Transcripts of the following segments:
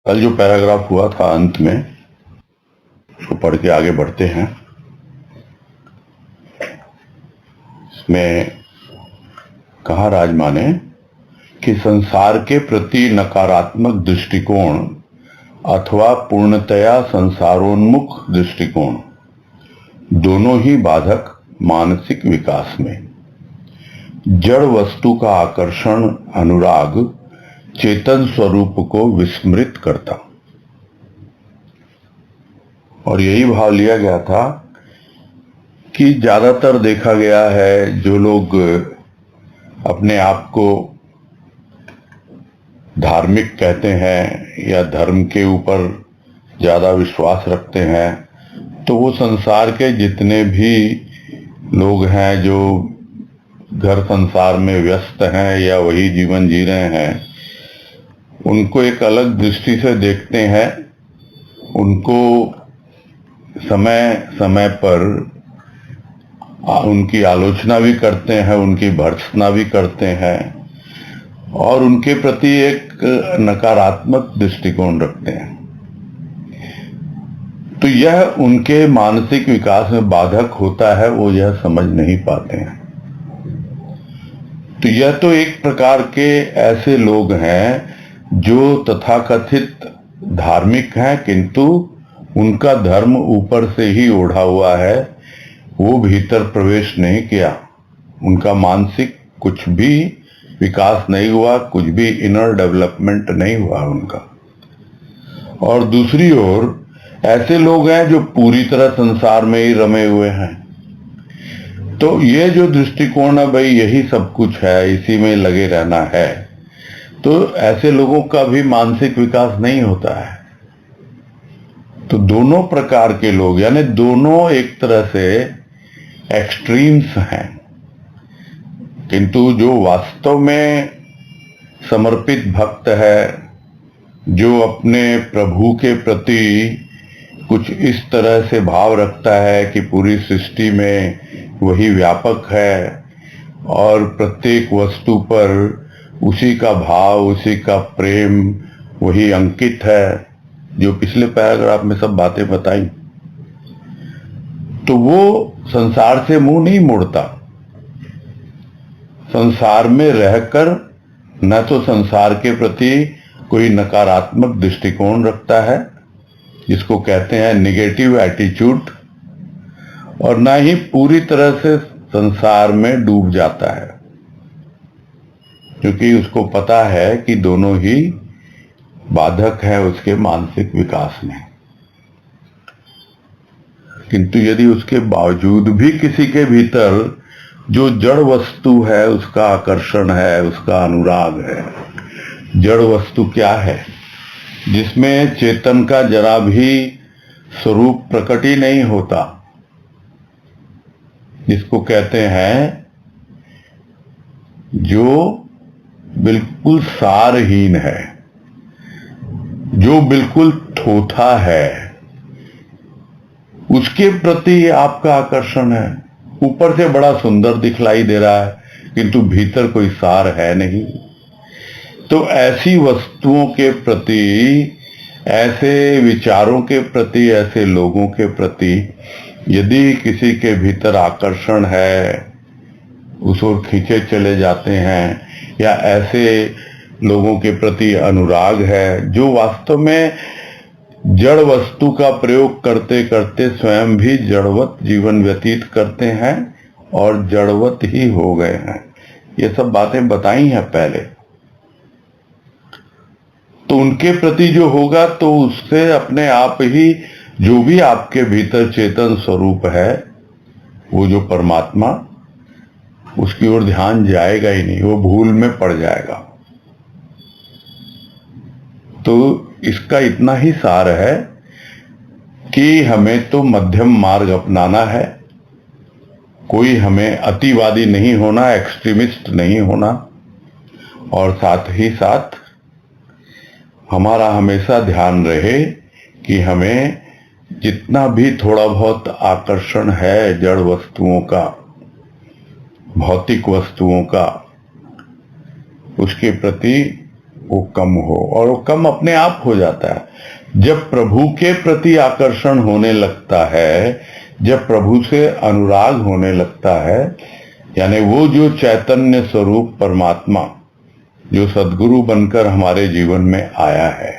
कल जो पैराग्राफ हुआ था अंत में, उसको पढ़ के आगे बढ़ते हैं। इसमें कहा राजमा ने कि संसार के प्रति नकारात्मक दृष्टिकोण अथवा पूर्णतया संसारोन्मुख दृष्टिकोण दोनों ही बाधक मानसिक विकास में। जड़ वस्तु का आकर्षण, अनुराग चेतन स्वरूप को विस्मृत करता। और यही भाव लिया गया था कि ज्यादातर देखा गया है जो लोग अपने आप को धार्मिक कहते हैं या धर्म के ऊपर ज्यादा विश्वास रखते हैं, तो वो संसार के जितने भी लोग हैं जो घर संसार में व्यस्त हैं या वही जीवन जी रहे हैं, उनको एक अलग दृष्टि से देखते हैं। उनको समय समय पर उनकी आलोचना भी करते हैं, उनकी भर्त्सना भी करते हैं और उनके प्रति एक नकारात्मक दृष्टिकोण रखते हैं। तो यह उनके मानसिक विकास में बाधक होता है, वो यह समझ नहीं पाते हैं। तो यह तो एक प्रकार के ऐसे लोग हैं जो तथाकथित धार्मिक हैं, किंतु उनका धर्म ऊपर से ही ओढ़ा हुआ है, वो भीतर प्रवेश नहीं किया, उनका मानसिक कुछ भी विकास नहीं हुआ, कुछ भी इनर डेवलपमेंट नहीं हुआ उनका। और दूसरी ओर ऐसे लोग हैं जो पूरी तरह संसार में ही रमे हुए हैं। तो ये जो दृष्टिकोण है, भाई यही सब कुछ है, इसी में लगे रहना है, तो ऐसे लोगों का भी मानसिक विकास नहीं होता है। तो दोनों प्रकार के लोग, यानी दोनों एक तरह से एक्सट्रीम्स हैं, किंतु जो वास्तव में समर्पित भक्त है, जो अपने प्रभु के प्रति कुछ इस तरह से भाव रखता है कि पूरी सृष्टि में वही व्यापक है और प्रत्येक वस्तु पर उसी का भाव, उसी का प्रेम वही अंकित है, जो पिछले पैराग्राफ में सब बातें बताई, तो वो संसार से मुंह नहीं मोड़ता। संसार में रहकर न तो संसार के प्रति कोई नकारात्मक दृष्टिकोण रखता है, जिसको कहते हैं निगेटिव एटीट्यूड, और न ही पूरी तरह से संसार में डूब जाता है, क्योंकि उसको पता है कि दोनों ही बाधक है उसके मानसिक विकास में। किंतु यदि उसके बावजूद भी किसी के भीतर जो जड़ वस्तु है उसका आकर्षण है, उसका अनुराग है, जड़ वस्तु क्या है? जिसमें चेतन का जरा भी स्वरूप प्रकट ही नहीं होता, जिसको कहते हैं जो बिल्कुल सारहीन है, जो बिल्कुल थोथा है, उसके प्रति आपका आकर्षण है। ऊपर से बड़ा सुंदर दिखलाई दे रहा है, किंतु भीतर कोई सार है नहीं। तो ऐसी वस्तुओं के प्रति, ऐसे विचारों के प्रति, ऐसे लोगों के प्रति यदि किसी के भीतर आकर्षण है, उस ओर खींचे चले जाते हैं, या ऐसे लोगों के प्रति अनुराग है जो वास्तव में जड़ वस्तु का प्रयोग करते करते स्वयं भी जड़वत जीवन व्यतीत करते हैं और जड़वत ही हो गए हैं, ये सब बातें बताई हैं पहले। तो उनके प्रति जो होगा तो उससे अपने आप ही जो भी आपके भीतर चेतन स्वरूप है, वो जो परमात्मा, उसकी ओर ध्यान जाएगा ही नहीं, वो भूल में पड़ जाएगा। तो इसका इतना ही सार है कि हमें तो मध्यम मार्ग अपनाना है, कोई हमें अतिवादी नहीं होना, एक्सट्रीमिस्ट नहीं होना, और साथ ही साथ हमारा हमेशा ध्यान रहे कि हमें जितना भी थोड़ा बहुत आकर्षण है जड़ वस्तुओं का, भौतिक वस्तुओं का, उसके प्रति वो कम हो, और वो कम अपने आप हो जाता है जब प्रभु के प्रति आकर्षण होने लगता है, जब प्रभु से अनुराग होने लगता है। यानी वो जो चैतन्य स्वरूप परमात्मा जो सद्गुरु बनकर हमारे जीवन में आया है,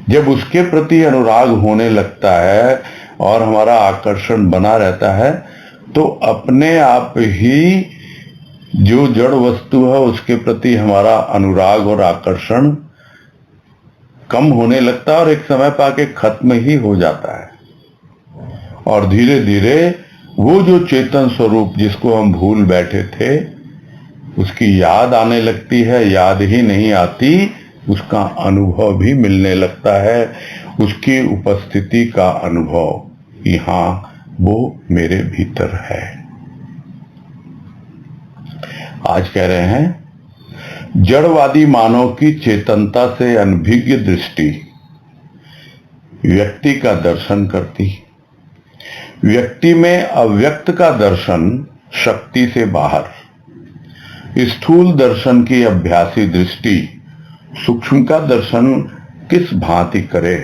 जब उसके प्रति अनुराग होने लगता है और हमारा आकर्षण बना रहता है, तो अपने आप ही जो जड़ वस्तु है उसके प्रति हमारा अनुराग और आकर्षण कम होने लगता है और एक समय पाके खत्म ही हो जाता है। और धीरे धीरे वो जो चेतन स्वरूप जिसको हम भूल बैठे थे, उसकी याद आने लगती है, याद ही नहीं आती, उसका अनुभव भी मिलने लगता है, उसकी उपस्थिति का अनुभव कि हाँ वो मेरे भीतर है। आज कह रहे हैं जड़वादी मानव की चेतनता से अनभिज्ञ दृष्टि व्यक्ति का दर्शन करती, व्यक्ति में अव्यक्त का दर्शन शक्ति से बाहर, स्थूल दर्शन की अभ्यासी दृष्टि सूक्ष्म का दर्शन किस भांति करे।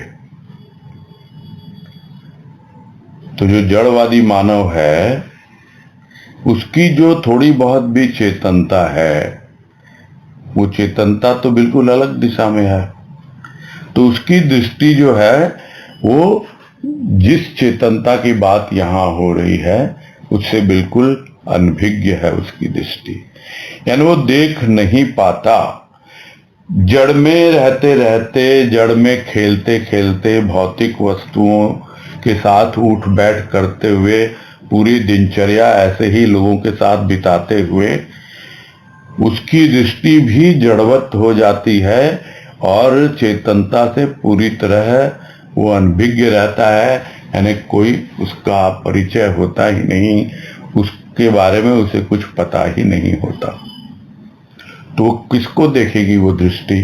तो जो जड़वादी मानव है उसकी जो थोड़ी बहुत भी चेतनता है, वो चेतनता तो बिल्कुल अलग दिशा में है। तो उसकी दृष्टि जो है वो जिस चेतनता की बात यहां हो रही है उससे बिल्कुल अनभिज्ञ है उसकी दृष्टि। यानी वो देख नहीं पाता, जड़ में रहते रहते, जड़ में खेलते खेलते, भौतिक वस्तुओं के साथ उठ बैठ करते हुए, पूरी दिनचर्या ऐसे ही लोगों के साथ बिताते हुए उसकी दृष्टि भी जड़वत हो जाती है और चेतनता से पूरी तरह वो अनभिज्ञ रहता है। यानी कोई उसका परिचय होता ही नहीं, उसके बारे में उसे कुछ पता ही नहीं होता। तो वो किसको देखेगी वो दृष्टि?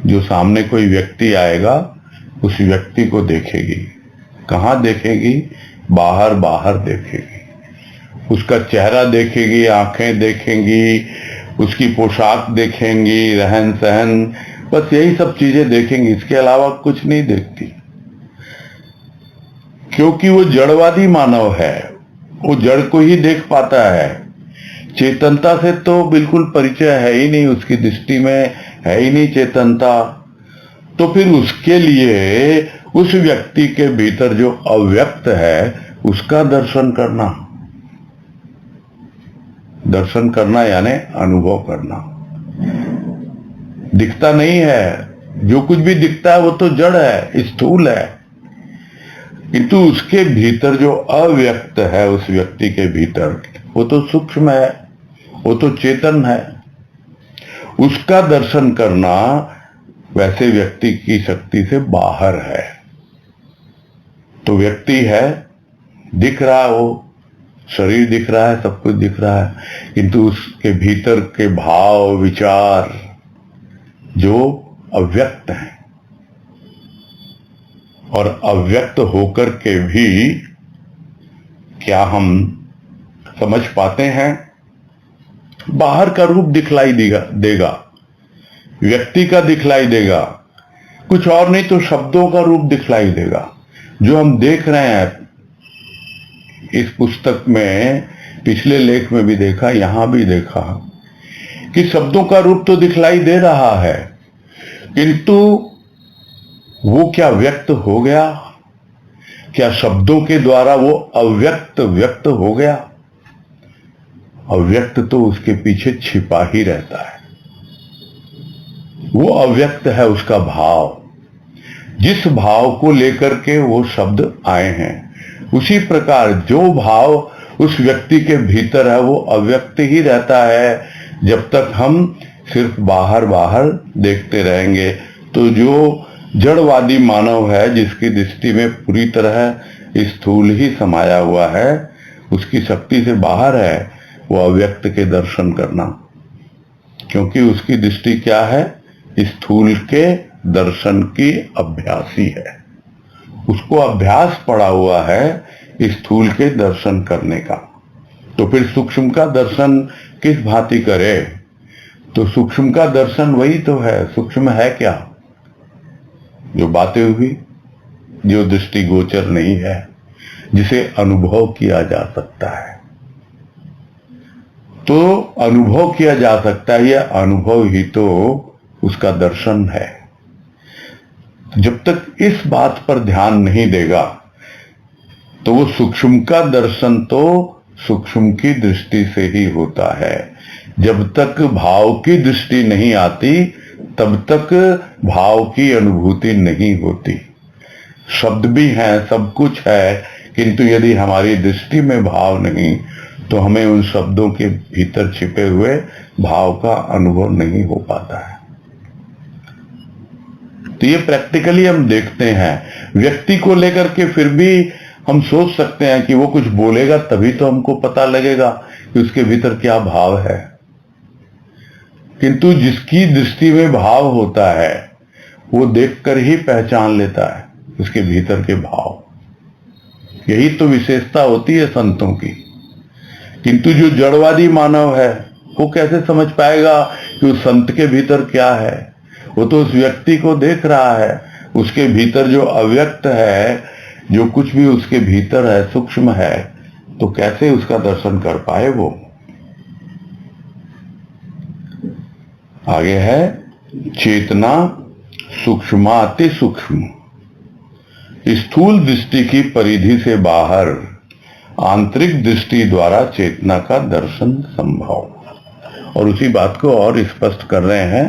जो सामने कोई व्यक्ति आएगा उस व्यक्ति को देखेगी। कहाँ देखेगी? बाहर बाहर देखेगी, उसका चेहरा देखेगी, आंखें देखेंगी, उसकी पोशाक देखेंगी, रहन सहन, बस यही सब चीजें देखेंगी, इसके अलावा कुछ नहीं देखती। क्योंकि वो जड़वादी मानव है, वो जड़ को ही देख पाता है, चेतनता से तो बिल्कुल परिचय है ही नहीं, उसकी दृष्टि में है ही नहीं चेतनता। तो फिर उसके लिए उस व्यक्ति के भीतर जो अव्यक्त है उसका दर्शन करना, दर्शन करना यानी अनुभव करना। दिखता नहीं है, जो कुछ भी दिखता है वो तो जड़ है, स्थूल है, किंतु उसके भीतर जो अव्यक्त है उस व्यक्ति के भीतर वो तो सूक्ष्म है, वो तो चेतन है। उसका दर्शन करना वैसे व्यक्ति की शक्ति से बाहर है। तो व्यक्ति है, दिख रहा है, वो शरीर दिख रहा है, सब कुछ दिख रहा है, किंतु उसके भीतर के भाव विचार जो अव्यक्त हैं, और अव्यक्त होकर के भी क्या हम समझ पाते हैं? बाहर का रूप दिखलाई देगा, व्यक्ति का दिखलाई देगा, कुछ और नहीं तो शब्दों का रूप दिखलाई देगा। जो हम देख रहे हैं इस पुस्तक में, पिछले लेख में भी देखा, यहां भी देखा कि शब्दों का रूप तो दिखलाई दे रहा है, किंतु वो क्या व्यक्त हो गया? क्या शब्दों के द्वारा वो अव्यक्त व्यक्त हो गया? अव्यक्त तो उसके पीछे छिपा ही रहता है, वो अव्यक्त है उसका भाव। जिस भाव को लेकर के वो शब्द आए हैं, उसी प्रकार जो भाव उस व्यक्ति के भीतर है वो अव्यक्त ही रहता है जब तक हम सिर्फ बाहर बाहर देखते रहेंगे। तो जो जड़वादी मानव है, जिसकी दृष्टि में पूरी तरह स्थूल ही समाया हुआ है, उसकी शक्ति से बाहर है वो अव्यक्त के दर्शन करना। क्योंकि उसकी दृष्टि क्या है? स्थूल के दर्शन की अभ्यासी है, उसको अभ्यास पड़ा हुआ है स्थूल के दर्शन करने का। तो फिर सूक्ष्म का दर्शन किस भांति करे? तो सूक्ष्म का दर्शन वही तो है। सूक्ष्म है क्या? जो बातें हुई, जो दृष्टि गोचर नहीं है, जिसे अनुभव किया जा सकता है। तो अनुभव किया जा सकता है, यह अनुभव ही तो उसका दर्शन है। जब तक इस बात पर ध्यान नहीं देगा तो वो सूक्ष्म का दर्शन तो सूक्ष्म की दृष्टि से ही होता है। जब तक भाव की दृष्टि नहीं आती तब तक भाव की अनुभूति नहीं होती। शब्द भी हैं, सब कुछ है, किंतु यदि हमारी दृष्टि में भाव नहीं तो हमें उन शब्दों के भीतर छिपे हुए भाव का अनुभव नहीं हो पाता है। तो ये प्रैक्टिकली हम देखते हैं। व्यक्ति को लेकर के फिर भी हम सोच सकते हैं कि वो कुछ बोलेगा तभी तो हमको पता लगेगा कि उसके भीतर क्या भाव है। किंतु जिसकी दृष्टि में भाव होता है वो देखकर ही पहचान लेता है उसके भीतर के भाव। यही तो विशेषता होती है संतों की। किंतु जो जड़वादी मानव है वो कैसे समझ पाएगा कि उस संत के भीतर क्या है? वो तो उस व्यक्ति को देख रहा है, उसके भीतर जो अव्यक्त है, जो कुछ भी उसके भीतर है, सूक्ष्म है, तो कैसे उसका दर्शन कर पाए वो? आगे है चेतना सूक्ष्माति सूक्ष्म, स्थूल दृष्टि की परिधि से बाहर आंतरिक दृष्टि द्वारा चेतना का दर्शन संभव। और उसी बात को और स्पष्ट कर रहे हैं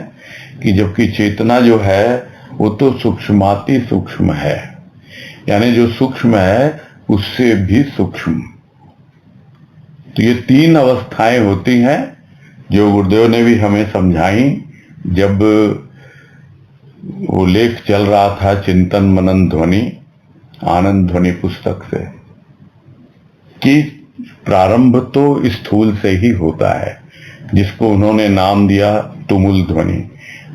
कि जबकि चेतना जो है वो तो सूक्ष्माति सूक्ष्म है, यानी जो सूक्ष्म है उससे भी सूक्ष्म। तो ये तीन अवस्थाएं होती हैं जो गुरुदेव ने भी हमें समझाई जब वो लेख चल रहा था चिंतन मनन ध्वनि आनंद ध्वनि पुस्तक से, कि प्रारंभ तो स्थूल से ही होता है जिसको उन्होंने नाम दिया तुमुल ध्वनि।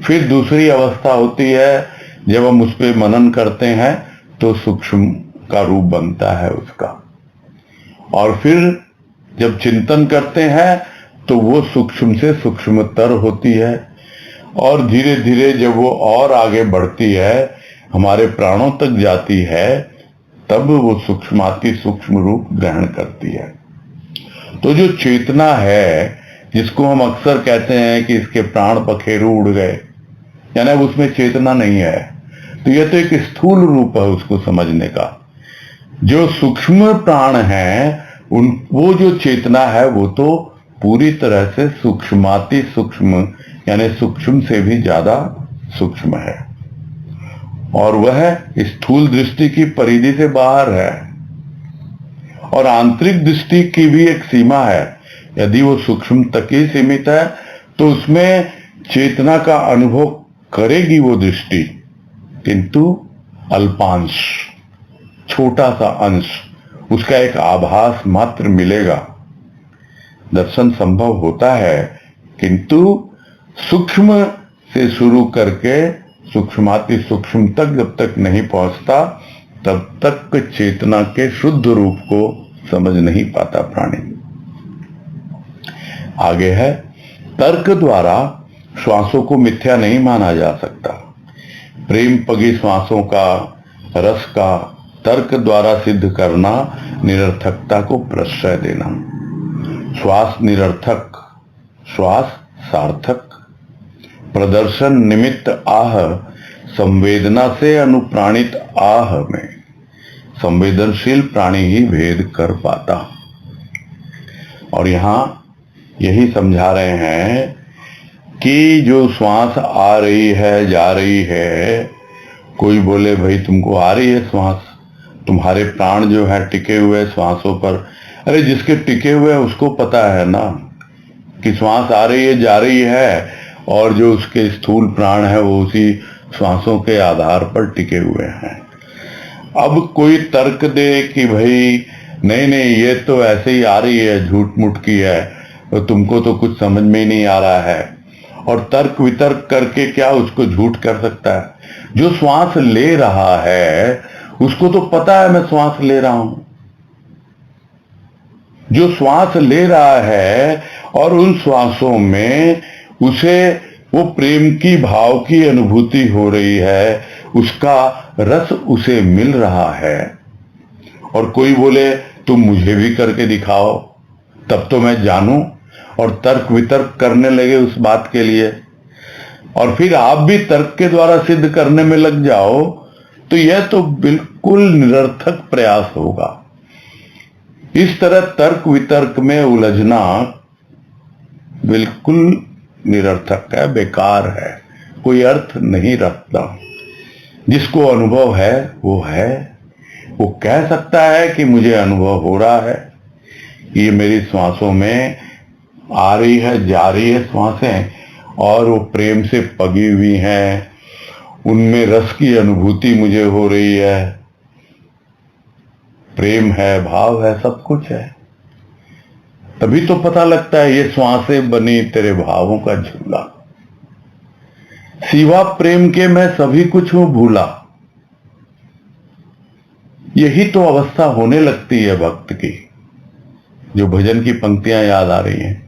फिर दूसरी अवस्था होती है जब हम उस पर मनन करते हैं तो सूक्ष्म का रूप बनता है उसका, और फिर जब चिंतन करते हैं तो वो सूक्ष्म से सूक्ष्मतर होती है, और धीरे धीरे जब वो और आगे बढ़ती है, हमारे प्राणों तक जाती है, तब वो सूक्ष्माति सूक्ष्म रूप ग्रहण करती है। तो जो चेतना है जिसको हम अक्सर कहते हैं कि इसके प्राण पखेरु उड़ गए, यानी उसमें चेतना नहीं है, तो यह तो एक स्थूल रूप है उसको समझने का। जो सूक्ष्म प्राण है वो जो चेतना है वो तो पूरी तरह से सूक्ष्माति सूक्ष्म, यानी सूक्ष्म से भी ज्यादा सूक्ष्म है, और वह स्थूल दृष्टि की परिधि से बाहर है। और आंतरिक दृष्टि की भी एक सीमा है। यदि वो सूक्ष्म तक ही सीमित है तो उसमें चेतना का अनुभव करेगी वो दृष्टि, किंतु अल्पांश, छोटा सा अंश, उसका एक आभास मात्र मिलेगा। दर्शन संभव होता है, किंतु सूक्ष्म से शुरू करके सूक्ष्माति सूक्ष्म तक जब तक नहीं पहुंचता तब तक चेतना के शुद्ध रूप को समझ नहीं पाता प्राणी। आगे है तर्क द्वारा श्वासों को मिथ्या नहीं माना जा सकता। प्रेम पगी श्वासों का रस का तर्क द्वारा सिद्ध करना निरर्थकता को प्रश्रय देना। श्वास निरर्थक, श्वास सार्थक। प्रदर्शन निमित्त आह, संवेदना से अनुप्राणित आह में संवेदनशील प्राणी ही भेद कर पाता। और यहां यही समझा रहे हैं कि जो श्वास आ रही है जा रही है, कोई बोले भाई तुमको आ रही है श्वास, तुम्हारे प्राण जो है टिके हुए श्वासों पर, अरे जिसके टिके हुए उसको पता है ना कि श्वास आ रही है जा रही है, और जो उसके स्थूल प्राण है वो उसी श्वासों के आधार पर टिके हुए हैं। अब कोई तर्क दे कि भाई नहीं नहीं ये तो ऐसे ही आ रही है, झूठ मूठ की है, तो तुमको तो कुछ समझ में ही नहीं आ रहा है, और तर्क वितर्क करके क्या उसको झूठ कर सकता है? जो श्वास ले रहा है उसको तो पता है मैं श्वास ले रहा हूं। जो श्वास ले रहा है और उन श्वासों में उसे वो प्रेम की भाव की अनुभूति हो रही है, उसका रस उसे मिल रहा है। और कोई बोले तुम मुझे भी करके दिखाओ, तब तो मैं जानूं, और तर्क वितर्क करने लगे उस बात के लिए, और फिर आप भी तर्क के द्वारा सिद्ध करने में लग जाओ, तो यह तो बिल्कुल निरर्थक प्रयास होगा। इस तरह तर्क वितर्क में उलझना बिल्कुल निरर्थक है, बेकार है, कोई अर्थ नहीं रखता। जिसको अनुभव है, वो कह सकता है कि मुझे अनुभव हो रहा है, ये मेरी श्वासों में आ रही है, जा रही है श्वासें, और वो प्रेम से पगी हुई हैं, उनमें रस की अनुभूति मुझे हो रही है, प्रेम है, भाव है, सब कुछ है। तभी तो पता लगता है ये श्वासें बनी तेरे भावों का झूला, सिवा प्रेम के मैं सभी कुछ हूं भूला। यही तो अवस्था होने लगती है भक्त की, जो भजन की पंक्तियां याद आ रही हैं।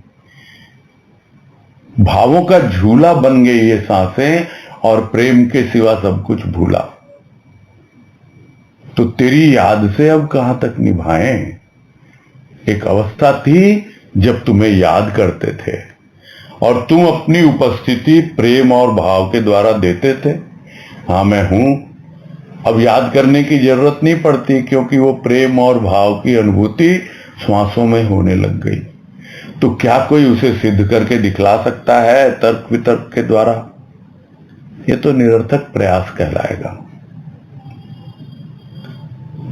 भावों का झूला बन गई ये सांसें, और प्रेम के सिवा सब कुछ भूला। तो तेरी याद से अब कहां तक निभाएं? एक अवस्था थी जब तुम्हें याद करते थे, और तुम अपनी उपस्थिति प्रेम और भाव के द्वारा देते थे, हाँ मैं हूं। अब याद करने की जरूरत नहीं पड़ती, क्योंकि वो प्रेम और भाव की अनुभूति श्वासों में होने लग गई। तो क्या कोई उसे सिद्ध करके दिखला सकता है तर्क वितर्क के द्वारा? ये तो निरर्थक प्रयास कहलाएगा।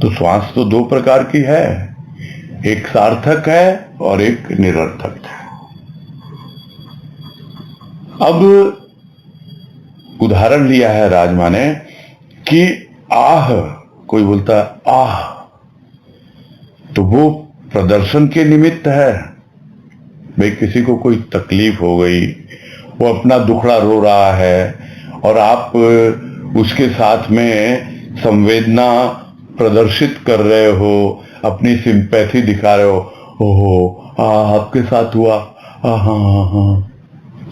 तो श्वास तो दो प्रकार की है, एक सार्थक है और एक निरर्थक है। अब उदाहरण लिया है राजमा ने कि आह, कोई बोलता आह, तो वो प्रदर्शन के निमित्त है। भाई किसी को कोई तकलीफ हो गई, वो अपना दुखड़ा रो रहा है, और आप उसके साथ में संवेदना प्रदर्शित कर रहे हो, अपनी सिंपैथी दिखा रहे हो, ओहो आपके साथ हुआ, हाँ हाँ हाँ,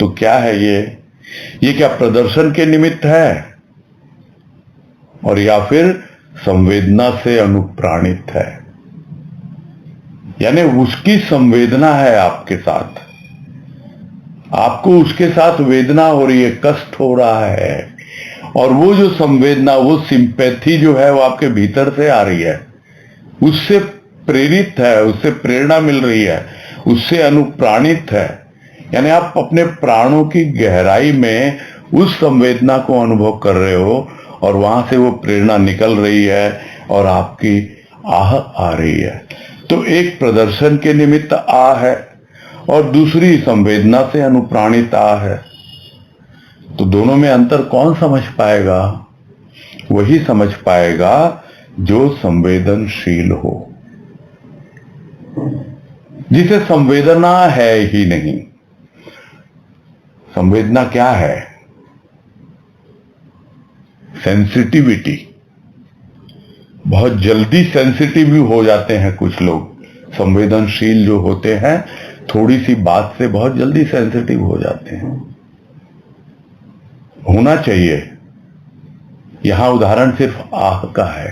तो क्या है ये क्या प्रदर्शन के निमित्त है, और या फिर संवेदना से अनुप्राणित है? यानी उसकी संवेदना है आपके साथ, आपको उसके साथ वेदना हो रही है, कष्ट हो रहा है, और वो जो संवेदना, वो सिंपैथी जो है वो आपके भीतर से आ रही है, उससे प्रेरित है, उससे प्रेरणा मिल रही है, उससे अनुप्राणित है। यानी आप अपने प्राणों की गहराई में उस संवेदना को अनुभव कर रहे हो, और वहां से वो प्रेरणा निकल रही है और आपकी आह आ रही है। तो एक प्रदर्शन के निमित्त आह है, और दूसरी संवेदना से अनुप्राणित आह है। तो दोनों में अंतर कौन समझ पाएगा? वही समझ पाएगा जो संवेदनशील हो, जिसे संवेदना है ही नहीं। संवेदना क्या है? सेंसिटिविटी। बहुत जल्दी सेंसिटिव भी हो जाते हैं कुछ लोग, संवेदनशील जो होते हैं, थोड़ी सी बात से बहुत जल्दी सेंसिटिव हो जाते हैं। होना चाहिए। यहां उदाहरण सिर्फ आह का है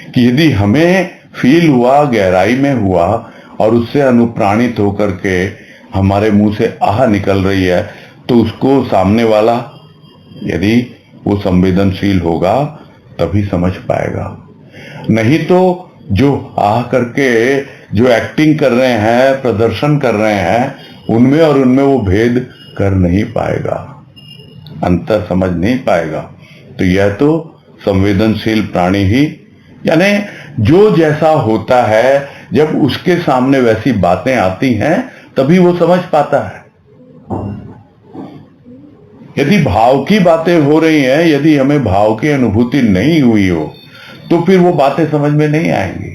कि यदि हमें फील हुआ, गहराई में हुआ, और उससे अनुप्राणित होकर के हमारे मुंह से आह निकल रही है, तो उसको सामने वाला यदि वो संवेदनशील होगा तभी समझ पाएगा। नहीं तो जो आह करके जो एक्टिंग कर रहे हैं, प्रदर्शन कर रहे हैं, उनमें और उनमें वो भेद कर नहीं पाएगा, अंतर समझ नहीं पाएगा। तो यह तो संवेदनशील प्राणी ही, यानी जो जैसा होता है, जब उसके सामने वैसी बातें आती हैं तभी वो समझ पाता है। यदि भाव की बातें हो रही हैं, यदि हमें भाव की अनुभूति नहीं हुई हो, तो फिर वो बातें समझ में नहीं आएंगी।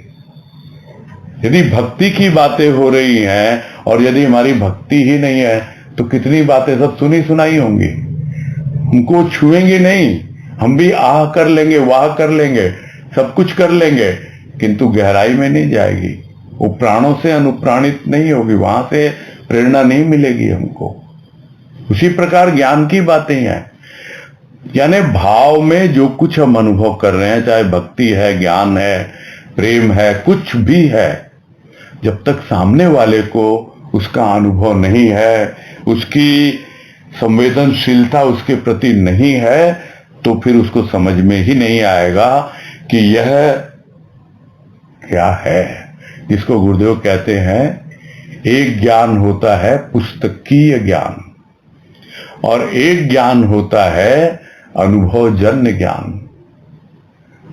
यदि भक्ति की बातें हो रही हैं, और यदि हमारी भक्ति ही नहीं है, तो कितनी बातें सब सुनी सुनाई होंगी, हमको छुएंगे नहीं। हम भी आह कर लेंगे, वाह कर लेंगे, सब कुछ कर लेंगे, किंतु गहराई में नहीं जाएगी, वो प्राणों से अनुप्राणित नहीं होगी, वहां से प्रेरणा नहीं मिलेगी हमको। उसी प्रकार ज्ञान की बातें हैं। यानी भाव में जो कुछ हम अनुभव कर रहे हैं, चाहे भक्ति है, ज्ञान है, प्रेम है, कुछ भी है, जब तक सामने वाले को उसका अनुभव नहीं है, उसकी संवेदनशीलता उसके प्रति नहीं है, तो फिर उसको समझ में ही नहीं आएगा कि यह क्या है। जिसको गुरुदेव कहते हैं, एक ज्ञान होता है पुस्तकीय ज्ञान और एक ज्ञान होता है अनुभवजन्य ज्ञान।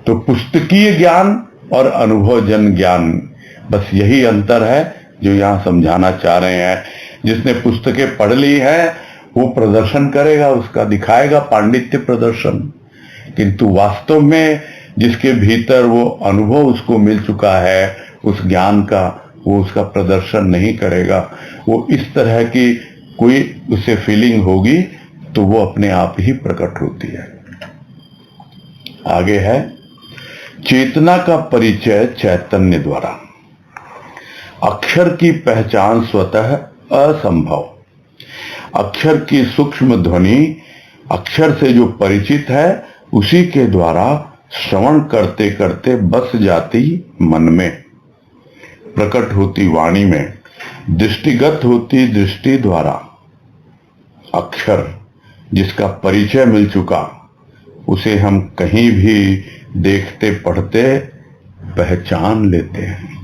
तो पुस्तकीय ज्ञान और अनुभवजन्य ज्ञान, बस यही अंतर है जो यहां समझाना चाह रहे हैं। जिसने पुस्तकें पढ़ ली है वो प्रदर्शन करेगा, उसका दिखाएगा पांडित्य प्रदर्शन, किंतु वास्तव में जिसके भीतर वो अनुभव उसको मिल चुका है उस ज्ञान का, वो उसका प्रदर्शन नहीं करेगा। वो इस तरह की कोई उसे फीलिंग होगी तो वो अपने आप ही प्रकट होती है। आगे है, चेतना का परिचय चैतन्य द्वारा। अक्षर की पहचान स्वतः असंभव। अक्षर की सूक्ष्म ध्वनि अक्षर से जो परिचित है उसी के द्वारा श्रवण करते करते बस जाती मन में, प्रकट होती वाणी में, दृष्टिगत होती दृष्टि द्वारा। अक्षर जिसका परिचय मिल चुका, उसे हम कहीं भी देखते पढ़ते पहचान लेते हैं।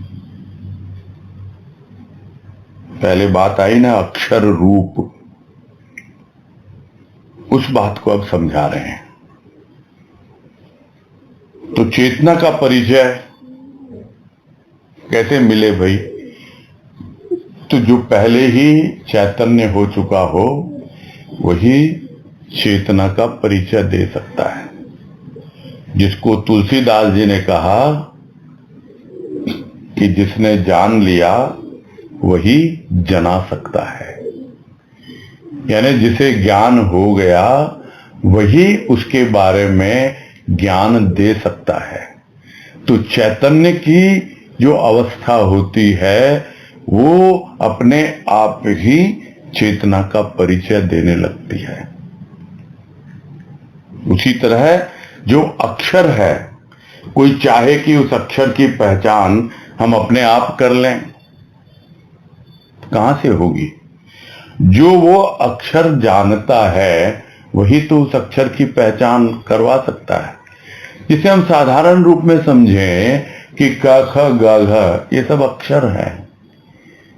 पहले बात आई ना अक्षर रूप, उस बात को अब समझा रहे हैं। तो चेतना का परिचय कैसे मिले भाई? तो जो पहले ही चैतन्य हो चुका हो वही चेतना का परिचय दे सकता है। जिसको तुलसीदास जी ने कहा कि जिसने जान लिया वही जना सकता है, यानी जिसे ज्ञान हो गया वही उसके बारे में ज्ञान दे सकता है। तो चैतन्य की जो अवस्था होती है वो अपने आप ही चेतना का परिचय देने लगती है। उसी तरह जो अक्षर है, कोई चाहे कि उस अक्षर की पहचान हम अपने आप कर लें, कहां से होगी? जो वो अक्षर जानता है वही तो उस अक्षर की पहचान करवा सकता है। जिसे हम साधारण रूप में समझें कि क ख ग घ ये सब अक्षर हैं,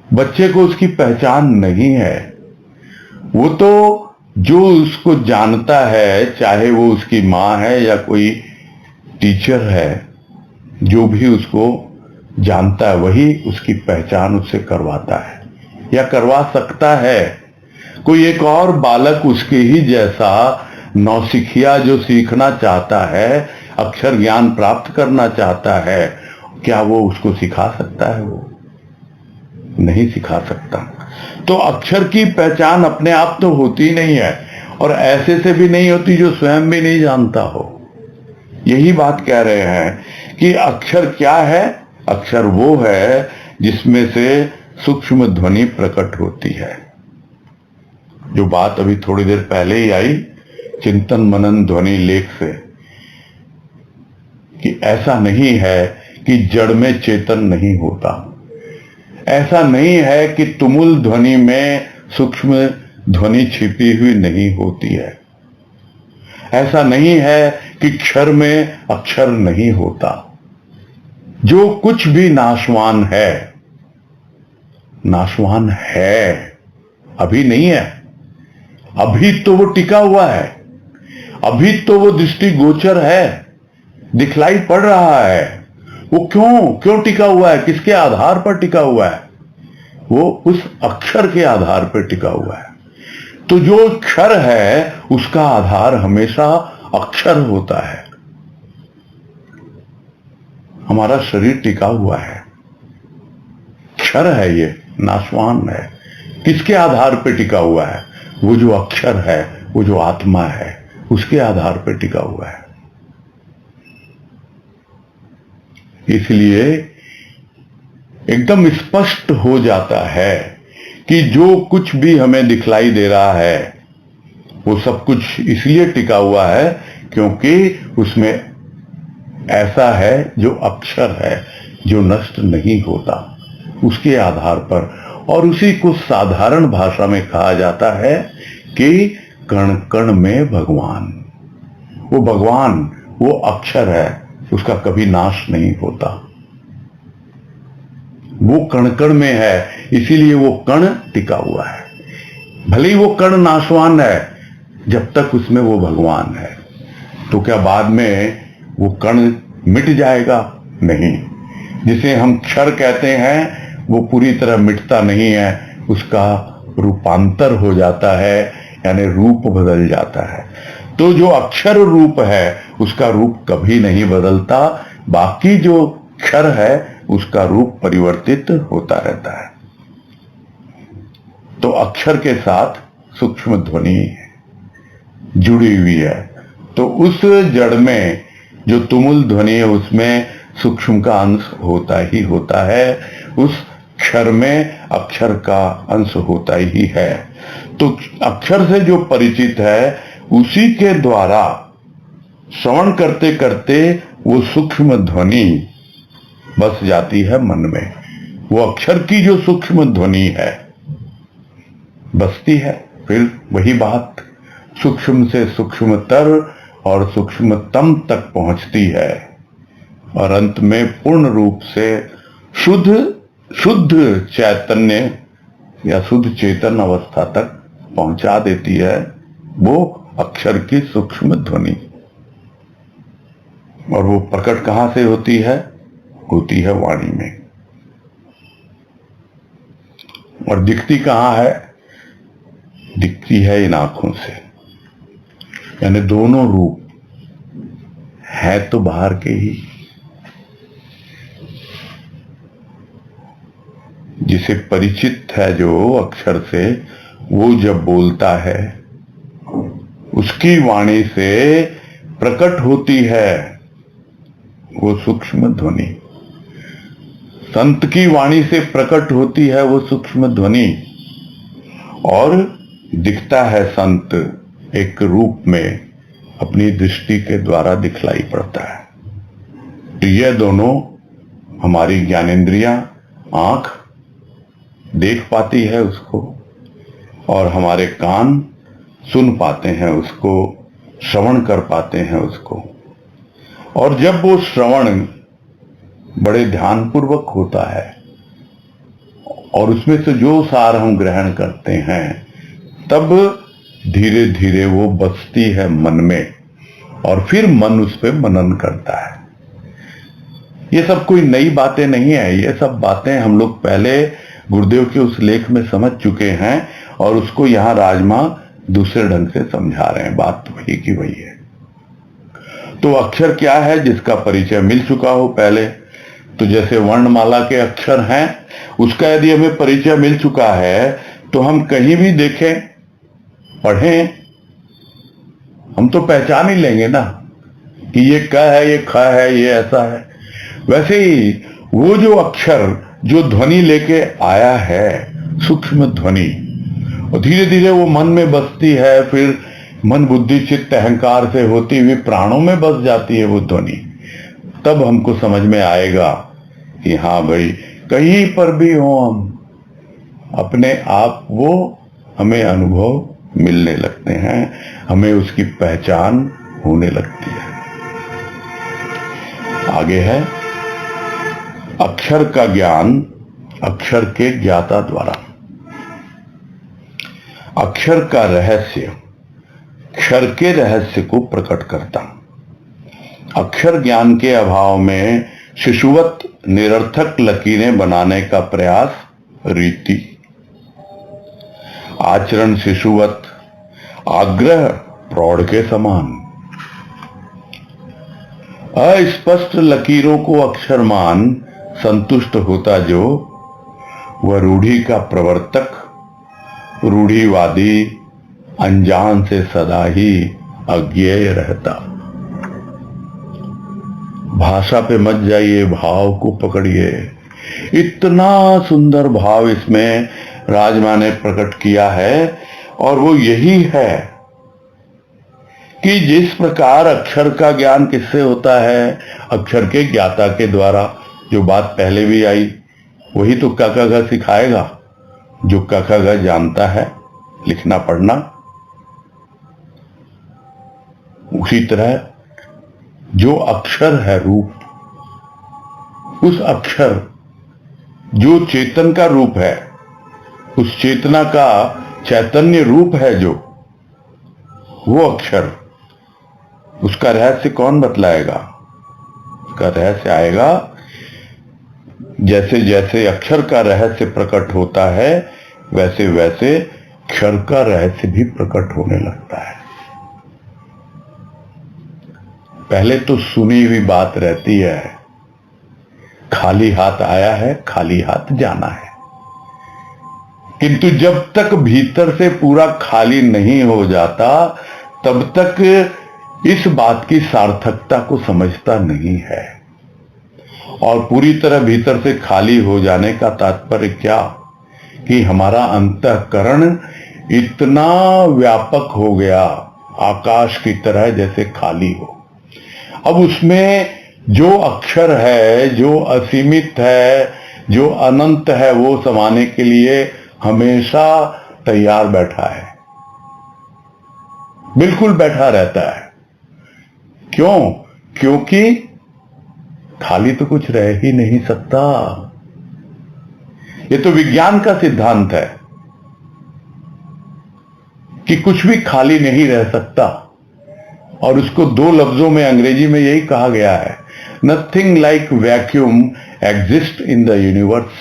बच्चे को उसकी पहचान नहीं है। वो तो जो उसको जानता है, चाहे वो उसकी माँ है या कोई टीचर है, जो भी उसको जानता है वही उसकी पहचान उससे करवाता है या करवा सकता है। कोई एक और बालक उसके ही जैसा नौसिखिया जो सीखना चाहता है, अक्षर ज्ञान प्राप्त करना चाहता है, क्या वो उसको सिखा सकता है? वो नहीं सिखा सकता। तो अक्षर की पहचान अपने आप तो होती नहीं है और ऐसे से भी नहीं होती जो स्वयं भी नहीं जानता हो। यही बात कह रहे हैं कि अक्षर क्या है? अक्षर वो है जिसमें से सूक्ष्म ध्वनि प्रकट होती है। जो बात अभी थोड़ी देर पहले ही आई चिंतन मनन ध्वनि लेख से, कि ऐसा नहीं है कि जड़ में चेतन नहीं होता, ऐसा नहीं है कि तुमुल ध्वनि में सूक्ष्म ध्वनि छिपी हुई नहीं होती है, ऐसा नहीं है कि क्षर में अक्षर नहीं होता। जो कुछ भी नाशवान है, नाशवान है, अभी नहीं है। अभी तो वो टिका हुआ है, अभी तो वो दृष्टि गोचर है, दिखलाई पड़ रहा है। वो क्यों टिका हुआ है? किसके आधार पर टिका हुआ है? वो उस अक्षर के आधार पर टिका हुआ है। तो जो क्षर है उसका आधार हमेशा अक्षर होता है। हमारा शरीर टिका हुआ है, क्षर है, ये नाशवान है। किसके आधार पर टिका हुआ है? वो जो अक्षर है, वो जो आत्मा है, उसके आधार पर टिका हुआ है। इसलिए एकदम स्पष्ट हो जाता है कि जो कुछ भी हमें दिखलाई दे रहा है वो सब कुछ इसलिए टिका हुआ है क्योंकि उसमें ऐसा है जो अक्षर है, जो नष्ट नहीं होता, उसके आधार पर। और उसी को साधारण भाषा में कहा जाता है कि कण कण में भगवान। वो भगवान, वो अक्षर है, उसका कभी नाश नहीं होता। वो कण कण में है, इसीलिए वो कण टिका हुआ है। भले ही वो कण नाशवान है, जब तक उसमें वो भगवान है। तो क्या बाद में वो कण मिट जाएगा? नहीं। जिसे हम क्षर कहते हैं वो पूरी तरह मिटता नहीं है, उसका रूपांतर हो जाता है, यानी रूप बदल जाता है। तो जो अक्षर रूप है उसका रूप कभी नहीं बदलता, बाकी जो क्षर है उसका रूप परिवर्तित होता रहता है। तो अक्षर के साथ सूक्ष्म ध्वनि जुड़ी हुई है। तो उस जड़ में जो तुमुल ध्वनि है उसमें सूक्ष्म का अंश होता ही होता है, उस क्षर में अक्षर का अंश होता ही है। तो अक्षर से जो परिचित है उसी के द्वारा श्रवण करते करते वो सूक्ष्म ध्वनि बस जाती है मन में। वो अक्षर की जो सूक्ष्म ध्वनि है बसती है। फिर वही बात सूक्ष्म से सूक्ष्मतर और सूक्ष्मतम तक पहुंचती है और अंत में पूर्ण रूप से शुद्ध चैतन्य या शुद्ध चेतन अवस्था तक पहुंचा देती है वो अक्षर की सूक्ष्म ध्वनि। और वो प्रकट कहां से होती है? होती है वाणी में। और दिखती कहां है? दिखती है इन आंखों से। यानी दोनों रूप है तो बाहर के ही। जिसे परिचित है जो अक्षर से, वो जब बोलता है उसकी वाणी से प्रकट होती है वो सूक्ष्म ध्वनि। संत की वाणी से प्रकट होती है वो सूक्ष्म ध्वनि और दिखता है संत एक रूप में, अपनी दृष्टि के द्वारा दिखलाई पड़ता है। तो ये दोनों हमारी ज्ञानेंद्रियां, आंख देख पाती है उसको और हमारे कान सुन पाते हैं उसको, श्रवण कर पाते हैं उसको। और जब वो श्रवण बड़े ध्यानपूर्वक होता है और उसमें से जो सार हम ग्रहण करते हैं तब धीरे धीरे वो बसती है मन में और फिर मन उस पर मनन करता है। ये सब कोई नई बातें नहीं है, ये सब बातें हम लोग पहले गुरुदेव के उस लेख में समझ चुके हैं और उसको यहां राजमा दूसरे ढंग से समझा रहे हैं। बात वही की वही है। तो अक्षर क्या है? जिसका परिचय मिल चुका हो पहले। तो जैसे वर्णमाला के अक्षर हैं, उसका यदि हमें परिचय मिल चुका है तो हम कहीं भी देखें, पढ़ें, हम तो पहचान ही लेंगे ना कि ये क है, ये ख है, ये ऐसा है। वैसे ही वो जो अक्षर जो ध्वनि लेके आया है, सूक्ष्म ध्वनि, और धीरे धीरे वो मन में बसती है, फिर मन बुद्धि चित्त अहंकार से होती हुई प्राणों में बस जाती है वो ध्वनि। तब हमको समझ में आएगा कि हाँ भाई, कहीं पर भी हो हम, अपने आप वो हमें अनुभव मिलने लगते हैं, हमें उसकी पहचान होने लगती है। आगे है अक्षर का ज्ञान अक्षर के ज्ञाता द्वारा। अक्षर का रहस्य क्षर के रहस्य को प्रकट करता। अक्षर ज्ञान के अभाव में शिशुवत निरर्थक लकीरें बनाने का प्रयास रीति, आचरण शिशुवत, आग्रह प्रौढ़ के समान। अस्पष्ट लकीरों को अक्षर मान संतुष्ट होता जो, वह रूढ़ी का प्रवर्तक, रूढ़ीवादी, अनजान से सदा ही अज्ञेय रहता। भाषा पे मत जाइए, भाव को पकड़िए। इतना सुंदर भाव इसमें राजमा ने प्रकट किया है और वो यही है कि जिस प्रकार अक्षर का ज्ञान किससे होता है, अक्षर के ज्ञाता के द्वारा। जो बात पहले भी आई, वही तो क ख ग सिखाएगा जो क ख ग जानता है लिखना पढ़ना। उसी तरह जो अक्षर है रूप, उस अक्षर जो चेतन का रूप है, उस चेतना का चैतन्य रूप है जो, वो अक्षर, उसका रहस्य कौन बतलाएगा? उसका रहस्य आएगा जैसे जैसे अक्षर का रहस्य प्रकट होता है, वैसे वैसे क्षर का रहस्य भी प्रकट होने लगता है। पहले तो सुनी हुई बात रहती है, खाली हाथ आया है, खाली हाथ जाना है। किंतु जब तक भीतर से पूरा खाली नहीं हो जाता, तब तक इस बात की सार्थकता को समझता नहीं है। और पूरी तरह भीतर से खाली हो जाने का तात्पर्य क्या? कि हमारा अंतःकरण इतना व्यापक हो गया, आकाश की तरह जैसे खाली हो। अब उसमें जो अक्षर है, जो असीमित है, जो अनंत है, वो समाने के लिए हमेशा तैयार बैठा है, बिल्कुल बैठा रहता है। क्यों? क्योंकि खाली तो कुछ रह ही नहीं सकता। ये तो विज्ञान का सिद्धांत है कि कुछ भी खाली नहीं रह सकता। और उसको दो लफ्जों में अंग्रेजी में यही कहा गया है, nothing like vacuum exist in the universe.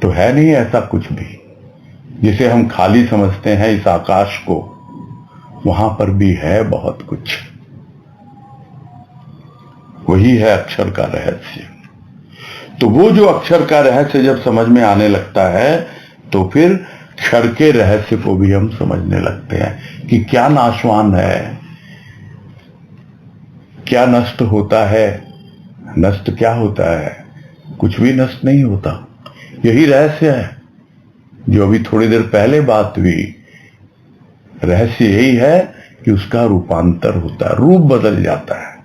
तो है नहीं ऐसा कुछ भी जिसे हम खाली समझते हैं इस आकाश को, वहां पर भी है बहुत कुछ। वही है अक्षर का रहस्य। तो वो जो अक्षर का रहस्य जब समझ में आने लगता है, तो फिर क्षर के रहस्य को भी हम समझने लगते हैं कि क्या नाशवान है, क्या नष्ट होता है। नष्ट क्या होता है? कुछ भी नष्ट नहीं होता। यही रहस्य है जो अभी थोड़ी देर पहले बात हुई। रहस्य यही है कि उसका रूपांतर होता है, रूप बदल जाता है।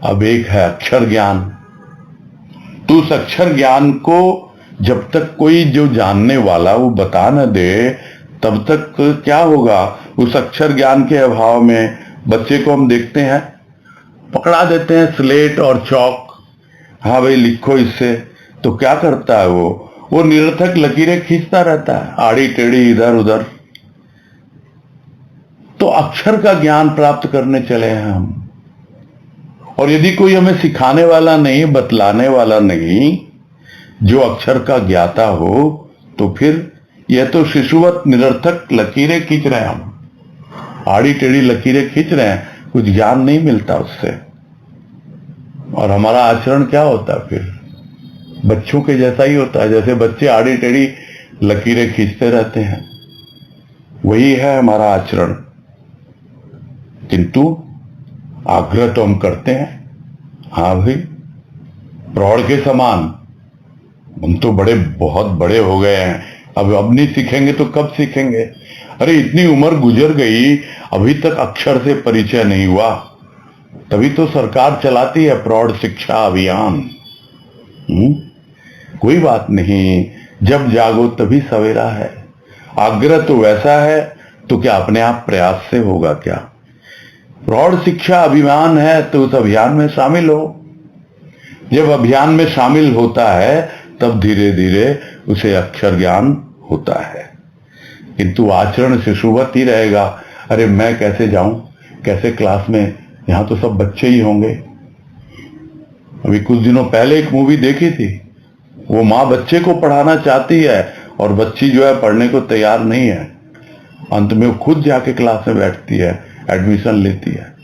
अब एक है अक्षर ज्ञान। तो उस अक्षर ज्ञान को जब तक कोई जो जानने वाला वो बता न दे, तब तक क्या होगा? उस अक्षर ज्ञान के अभाव में बच्चे को हम देखते हैं, पकड़ा देते हैं स्लेट और चौक, हाँ भाई लिखो इससे। तो क्या करता है वो निरर्थक लकीरें खींचता रहता है, आड़ी टेढ़ी इधर उधर। तो अक्षर का ज्ञान प्राप्त करने चले हैं हम। और यदि कोई हमें सिखाने वाला नहीं, बतलाने वाला नहीं, जो अक्षर का ज्ञाता हो, तो फिर यह तो शिशुवत निरर्थक लकीरें खींच रहे हैं हम, आड़ी टेढ़ी लकीरें खींच रहे हैं, कुछ ज्ञान नहीं मिलता उससे। और हमारा आचरण क्या होता है फिर? बच्चों के जैसा ही होता है, जैसे बच्चे आड़ी टेढ़ी लकीरें खींचते रहते हैं, वही है हमारा आचरण। किंतु आग्रह तो हम करते हैं, हाँ भाई प्रौढ़ के समान, हम तो बहुत बड़े हो गए हैं, अब नहीं सीखेंगे तो कब सीखेंगे? अरे इतनी उम्र गुजर गई, अभी तक अक्षर से परिचय नहीं हुआ। तभी तो सरकार चलाती है प्रौढ़ शिक्षा अभियान। कोई बात नहीं, जब जागो तभी सवेरा है। आग्रह तो वैसा है, तो क्या अपने आप प्रयास से होगा क्या? प्रौढ़ शिक्षा अभियान है तो उस अभियान में शामिल हो। जब अभियान में शामिल होता है, तब धीरे धीरे उसे अक्षर ज्ञान होता है। किंतु आचरण शिशुवत ही रहेगा। अरे मैं कैसे जाऊं, कैसे क्लास में, यहां तो सब बच्चे ही होंगे। अभी कुछ दिनों पहले एक मूवी देखी थी, वो माँ बच्चे को पढ़ाना चाहती है और बच्ची जो है पढ़ने को तैयार नहीं है। अंत में वो खुद जाके क्लास में बैठती है, एडमिशन लेती है।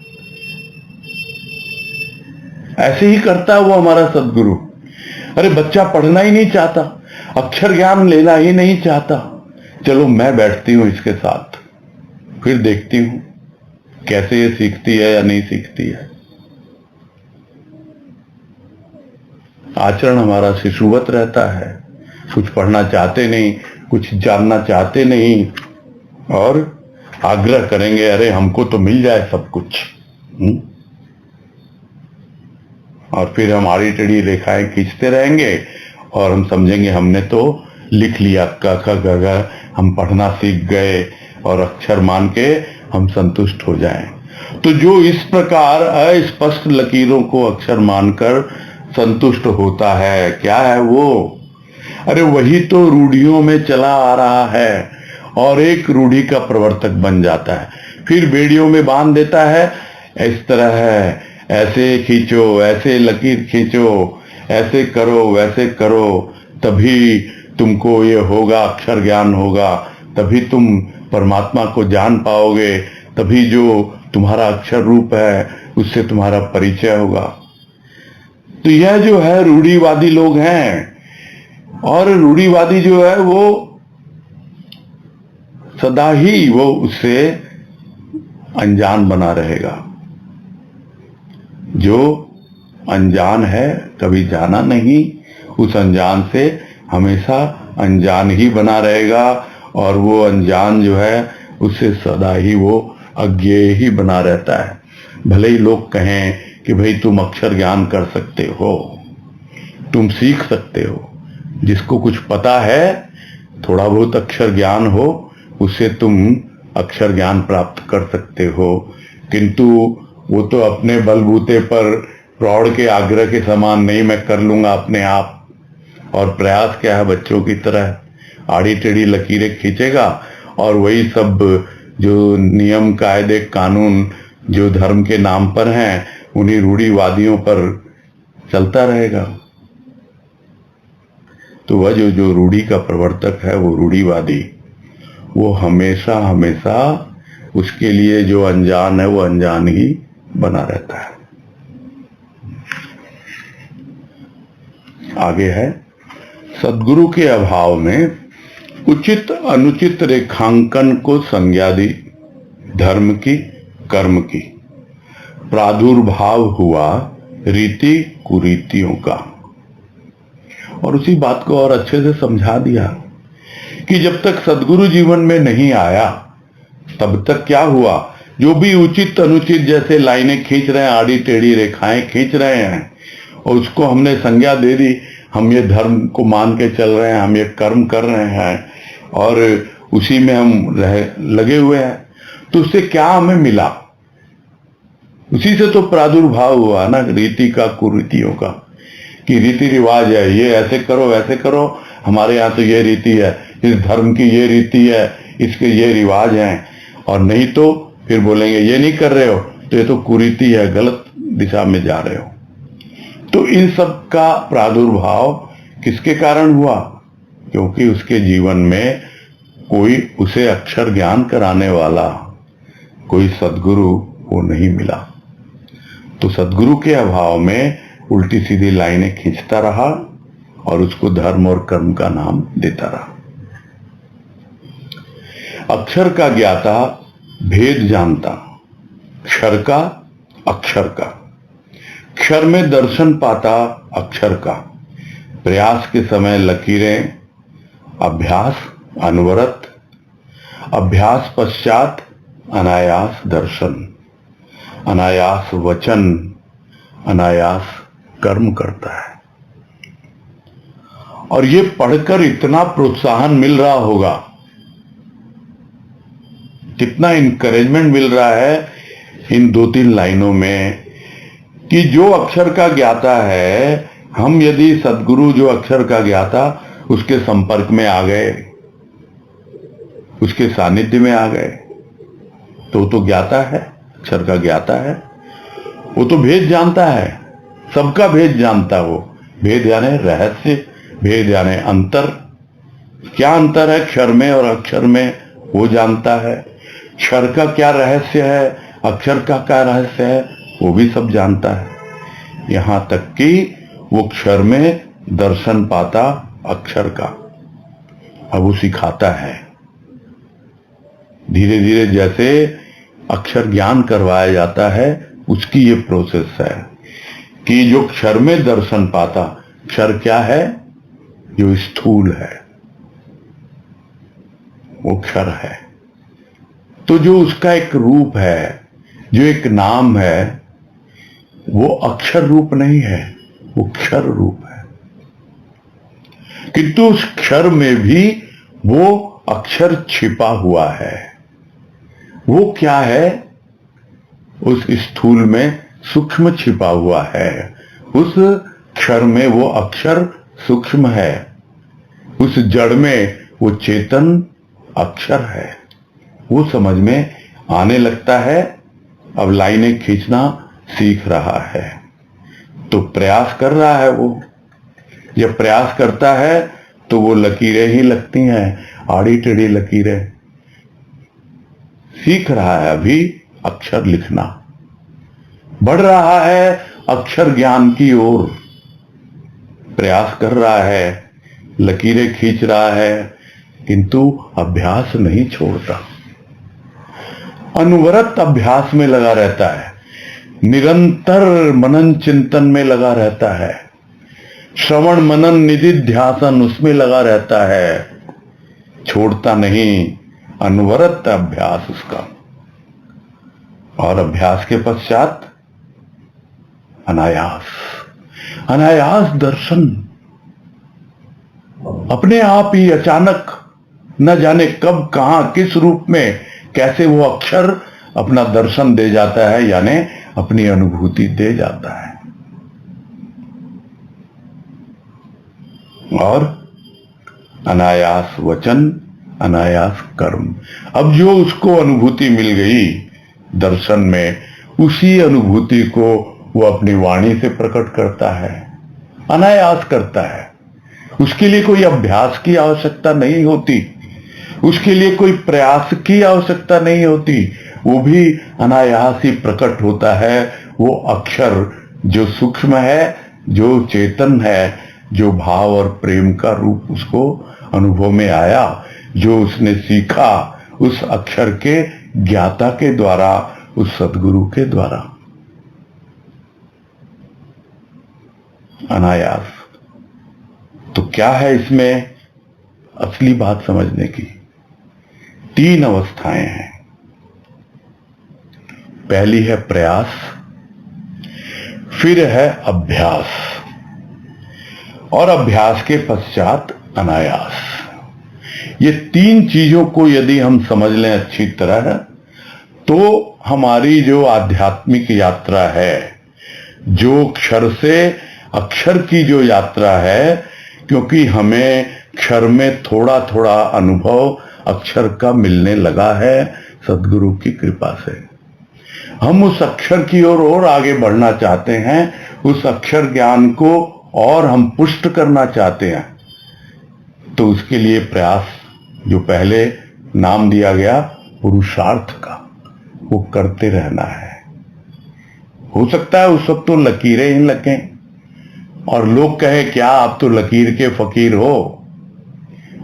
ऐसे ही करता है वो हमारा सदगुरु। अरे बच्चा पढ़ना ही नहीं चाहता, अक्षर ज्ञान लेना ही नहीं चाहता, चलो मैं बैठती हूं इसके साथ, फिर देखती हूं कैसे ये सीखती है या नहीं सीखती है। आचरण हमारा शिशुवत रहता है, कुछ पढ़ना चाहते नहीं, कुछ जानना चाहते नहीं और आग्रह करेंगे, अरे हमको तो मिल जाए सब कुछ। और फिर हम आड़ी टेढ़ी रेखाएं खींचते रहेंगे और हम समझेंगे हमने तो लिख लिया, क ख ग घ, हम पढ़ना सीख गए और अक्षर मान के हम संतुष्ट हो जाएं। तो जो इस प्रकार अस्पष्ट लकीरों को अक्षर मानकर संतुष्ट होता है, क्या है वो? अरे वही तो रूढ़ियों में चला आ रहा है और एक रूढ़ी का प्रवर्तक बन जाता है, फिर बेड़ियों में बांध देता है। इस तरह है, ऐसे खींचो, ऐसे लकीर खींचो, ऐसे करो, वैसे करो, तभी तुमको ये होगा, अक्षर ज्ञान होगा, तभी तुम परमात्मा को जान पाओगे, तभी जो तुम्हारा अक्षर रूप है उससे तुम्हारा परिचय होगा। तो यह जो है रूढ़िवादी लोग हैं, और रूढ़िवादी जो है वो सदा ही वो उससे अनजान बना रहेगा। जो अनजान है, कभी जाना नहीं, उस अनजान से हमेशा अनजान ही बना रहेगा, और वो अनजान जो है उससे सदा ही वो अज्ञेय ही बना रहता है। भले ही लोग कहें कि भाई तुम अक्षर ज्ञान कर सकते हो, तुम सीख सकते हो, जिसको कुछ पता है, थोड़ा बहुत अक्षर ज्ञान हो, उससे तुम अक्षर ज्ञान प्राप्त कर सकते हो, किंतु वो तो अपने बलबूते पर प्रौढ़ के आग्रह के समान नहीं, मैं कर लूंगा अपने आप। और प्रयास क्या है, बच्चों की तरह आड़ी टेढ़ी लकीरें खींचेगा और वही सब जो नियम कायदे कानून जो धर्म के नाम पर हैं उन्हीं रूढ़िवादियों पर चलता रहेगा। तो वह जो रूढ़ी का प्रवर्तक है, वो रूढ़िवादी, वो हमेशा हमेशा उसके लिए जो अनजान है वो अनजान ही बना रहता है। आगे है, सद्गुरु के अभाव में उचित अनुचित रेखांकन को संज्ञा दी, धर्म की कर्म की, प्रादुर्भाव हुआ रीति कुरीतियों का। और उसी बात को और अच्छे से समझा दिया कि जब तक सद्गुरु जीवन में नहीं आया तब तक क्या हुआ, जो भी उचित अनुचित जैसे लाइनें खींच रहे हैं, आड़ी टेढ़ी रेखाएं खींच रहे हैं, और उसको हमने संज्ञा दे दी, हम ये धर्म को मान के चल रहे हैं, हम ये कर्म कर रहे हैं और उसी में हम लगे हुए हैं, तो उससे क्या हमें मिला? उसी से तो प्रादुर्भाव हुआ ना रीति का कुरीतियों का, कि रीति रिवाज है, ये ऐसे करो वैसे करो, हमारे यहाँ तो ये रीति है, इस धर्म की ये रीति है, इसके ये रिवाज हैं, और नहीं तो फिर बोलेंगे ये नहीं कर रहे हो तो ये तो कुरीति है, गलत दिशा में जा रहे हो। तो इन सब का प्रादुर्भाव किसके कारण हुआ? क्योंकि उसके जीवन में कोई उसे अक्षर ज्ञान कराने वाला कोई सद्गुरु वो नहीं मिला। तो सद्गुरु के अभाव में उल्टी सीधी लाइनें खींचता रहा और उसको धर्म और कर्म का नाम देता रहा। अक्षर का ज्ञाता भेद जानता, क्षर का अक्षर का, क्षर में दर्शन पाता अक्षर का, प्रयास के समय लकीरें, अभ्यास अनवरत, अभ्यास पश्चात अनायास दर्शन, अनायास वचन, अनायास कर्म करता है। और ये पढ़कर इतना प्रोत्साहन मिल रहा होगा, कितना इंकरेजमेंट मिल रहा है इन 2-3 लाइनों में, कि जो अक्षर का ज्ञाता है, हम यदि सद्गुरु जो अक्षर का ज्ञाता उसके संपर्क में आ गए, उसके सानिध्य में आ गए, तो ज्ञाता है, अक्षर का ज्ञाता है, वो तो भेद जानता है, सबका भेद जानता। वो भेद यानी रहस्य, भेद यानी अंतर, क्या अंतर है क्षर में और अक्षर में वो जानता है, क्षर का क्या रहस्य है, अक्षर का क्या रहस्य है, वो भी सब जानता है। यहां तक कि वो क्षर में दर्शन पाता अक्षर का, अब वो सिखाता है। धीरे धीरे जैसे अक्षर ज्ञान करवाया जाता है, उसकी ये प्रोसेस है कि जो क्षर में दर्शन पाता, क्षर क्या है? जो स्थूल है, वो क्षर है। तो जो उसका एक रूप है, जो एक नाम है, वो अक्षर रूप नहीं है, वो क्षर रूप है। किंतु उस क्षर में भी वो अक्षर छिपा हुआ है। वो क्या है? उस स्थूल में सूक्ष्म छिपा हुआ है। उस क्षर में वो अक्षर सूक्ष्म है। उस जड़ में वो चेतन अक्षर है। वो समझ में आने लगता है। अब लाइनें खींचना सीख रहा है, तो प्रयास कर रहा है। वो जब प्रयास करता है तो वो लकीरें ही लगती हैं, आड़ी टेढ़ी लकीरें। सीख रहा है अभी अक्षर लिखना, बढ़ रहा है अक्षर ज्ञान की ओर, प्रयास कर रहा है, लकीरें खींच रहा है, किंतु अभ्यास नहीं छोड़ता। अनवरत अभ्यास में लगा रहता है, निरंतर मनन चिंतन में लगा रहता है, श्रवण मनन निधि ध्यासन उसमें लगा रहता है, छोड़ता नहीं। अनवरत अभ्यास उसका। और अभ्यास के पश्चात अनायास, अनायास दर्शन, अपने आप ही अचानक, न जाने कब, कहां, किस रूप में, कैसे वो अक्षर अपना दर्शन दे जाता है, यानी अपनी अनुभूति दे जाता है। और अनायास वचन, अनायास कर्म। अब जो उसको अनुभूति मिल गई दर्शन में, उसी अनुभूति को वो अपनी वाणी से प्रकट करता है, अनायास करता है। उसके लिए कोई अभ्यास की आवश्यकता नहीं होती, उसके लिए कोई प्रयास की आवश्यकता नहीं होती। वो भी अनायास ही प्रकट होता है। वो अक्षर जो सूक्ष्म है, जो चेतन है, जो भाव और प्रेम का रूप उसको अनुभव में आया, जो उसने सीखा उस अक्षर के ज्ञाता के द्वारा, उस सद्गुरु के द्वारा। अनायास। तो क्या है इसमें असली बात समझने की? 3 अवस्थाएं हैं। पहली है प्रयास, फिर है अभ्यास, और अभ्यास के पश्चात अनायास। ये 3 चीजों को यदि हम समझ लें अच्छी तरह, तो हमारी जो आध्यात्मिक यात्रा है, जो क्षर से अक्षर की जो यात्रा है, क्योंकि हमें क्षर में थोड़ा थोड़ा अनुभव अक्षर का मिलने लगा है सद्गुरु की कृपा से। हम उस अक्षर की ओर और आगे बढ़ना चाहते हैं, उस अक्षर ज्ञान को और हम पुष्ट करना चाहते हैं। तो उसके लिए प्रयास, जो पहले नाम दिया गया पुरुषार्थ का, वो करते रहना है। हो सकता है उस वक्त तो लकीरें ही लगें और लोग कहें क्या आप तो लकीर के फकीर हो,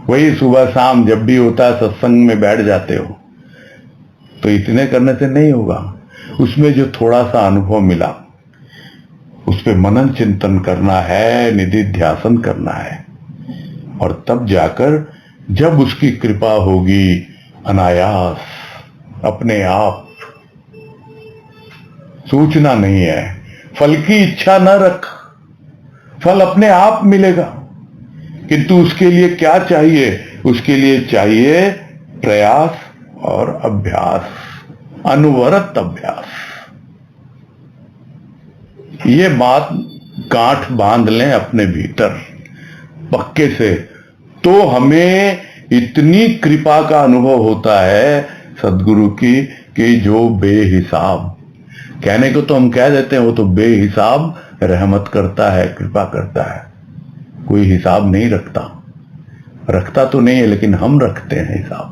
वही सुबह शाम जब भी होता है सत्संग में बैठ जाते हो। तो इतने करने से नहीं होगा। उसमें जो थोड़ा सा अनुभव मिला, उस पे मनन चिंतन करना है, निधि ध्यासन करना है, और तब जाकर जब उसकी कृपा होगी, अनायास, अपने आप, सोचना नहीं है, फल की इच्छा न रख, फल अपने आप मिलेगा। किंतु उसके लिए क्या चाहिए? उसके लिए चाहिए प्रयास और अभ्यास, अनवरत अभ्यास। ये बात गांठ बांध लें अपने भीतर पक्के से, तो हमें इतनी कृपा का अनुभव होता है सद्गुरु की कि जो बेहिसाब, कहने को तो हम कह देते हैं वो तो बेहिसाब रहमत करता है, कृपा करता है, कोई हिसाब नहीं रखता। रखता तो नहीं है, लेकिन हम रखते हैं हिसाब।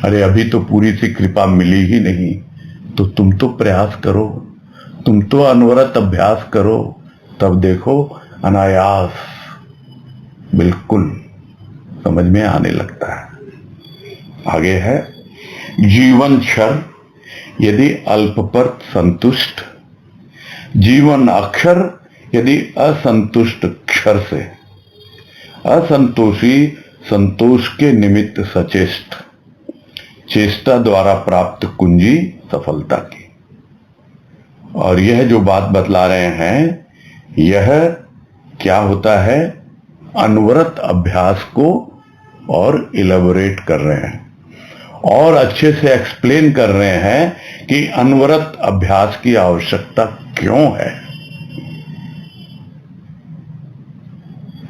अरे अभी तो पूरी सी कृपा मिली ही नहीं, तो तुम तो प्रयास करो, तुम तो अनवरत अभ्यास करो, तब देखो अनायास बिल्कुल समझ में आने लगता है। आगे है जीवन क्षर यदि अल्प पर संतुष्ट, जीवन अक्षर यदि असंतुष्ट क्षर से। असंतोषी संतोष के निमित्त सचेष्ट, चेष्टा द्वारा प्राप्त कुंजी सफलता की। और यह जो बात बतला रहे हैं, यह क्या होता है, अनवरत अभ्यास को और इलेबोरेट कर रहे हैं और अच्छे से एक्सप्लेन कर रहे हैं कि अनवरत अभ्यास की आवश्यकता क्यों है।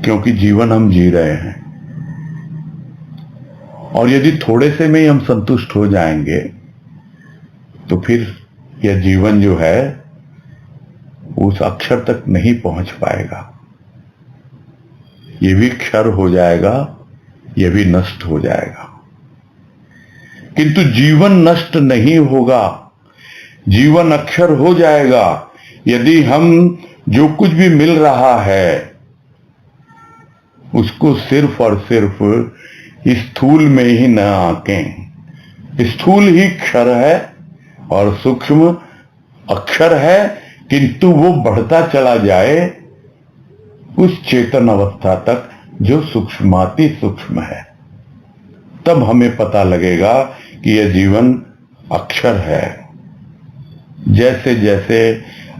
क्योंकि जीवन हम जी रहे हैं, और यदि थोड़े से में ही हम संतुष्ट हो जाएंगे तो फिर यह जीवन जो है उस अक्षर तक नहीं पहुंच पाएगा। ये भी क्षर हो जाएगा, यह भी नष्ट हो जाएगा। किंतु जीवन नष्ट नहीं होगा, जीवन अक्षर हो जाएगा यदि हम जो कुछ भी मिल रहा है उसको सिर्फ और सिर्फ स्थूल में ही न आंकें। स्थूल ही क्षर है और सूक्ष्म अक्षर है, किंतु वो बढ़ता चला जाए उस चेतन अवस्था तक जो सूक्ष्माति सूक्ष्म है। तब हमें पता लगेगा कि यह जीवन अक्षर है। जैसे जैसे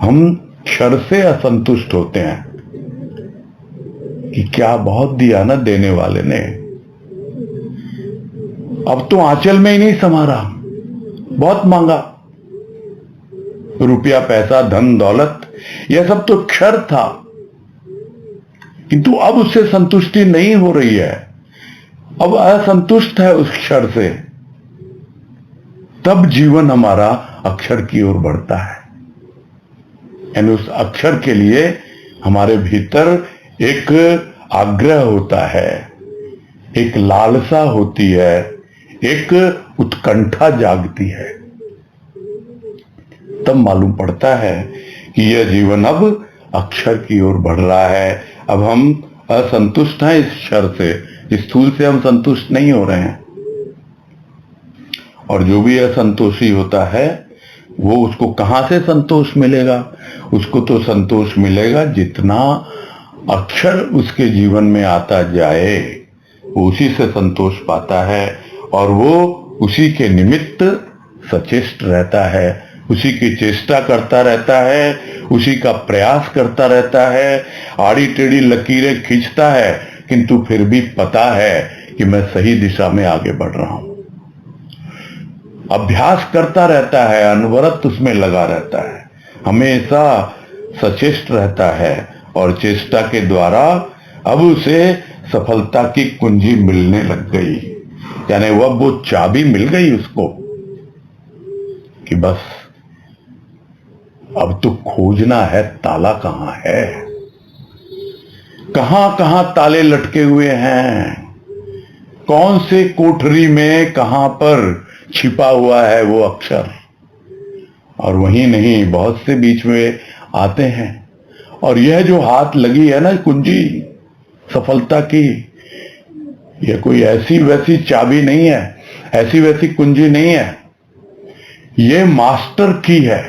हम क्षर से असंतुष्ट होते हैं कि क्या बहुत दिया ना देने वाले ने, अब तो आंचल में ही नहीं समा रहा, बहुत मांगा, रुपया पैसा धन दौलत यह सब तो क्षर था, किंतु अब उससे संतुष्टि नहीं हो रही है, अब असंतुष्ट है उस क्षर से। तब जीवन हमारा अक्षर की ओर बढ़ता है। यानी उस अक्षर के लिए हमारे भीतर एक आग्रह होता है, एक लालसा होती है, एक उत्कंठा जागती है। तब मालूम पड़ता है कि यह जीवन अब अक्षर की ओर बढ़ रहा है। अब हम असंतुष्ट हैं इस क्षर से, स्थूल से हम संतुष्ट नहीं हो रहे हैं। और जो भी असंतोषी होता है वो उसको कहां से संतोष मिलेगा? उसको तो संतोष मिलेगा जितना अक्षर उसके जीवन में आता जाए वो उसी से संतोष पाता है, और वो उसी के निमित्त सचेष्ट रहता है, उसी की चेष्टा करता रहता है, उसी का प्रयास करता रहता है, आड़ी टेढ़ी लकीरें खींचता है, किंतु फिर भी पता है कि मैं सही दिशा में आगे बढ़ रहा हूं। अभ्यास करता रहता है, अनवरत उसमें लगा रहता है, हमेशा सचेष्ट रहता है, और चेष्टा के द्वारा अब उसे सफलता की कुंजी मिलने लग गई। यानी वो चाबी मिल गई उसको कि बस अब तो खोजना है ताला कहां है, कहां कहां ताले लटके हुए हैं, कौन से कोठरी में कहां पर छिपा हुआ है वो अक्षर। और वहीं नहीं, बहुत से बीच में आते हैं। और यह जो हाथ लगी है ना कुंजी सफलता की, यह कोई ऐसी वैसी चाबी नहीं है, ऐसी वैसी कुंजी नहीं है, यह मास्टर की है,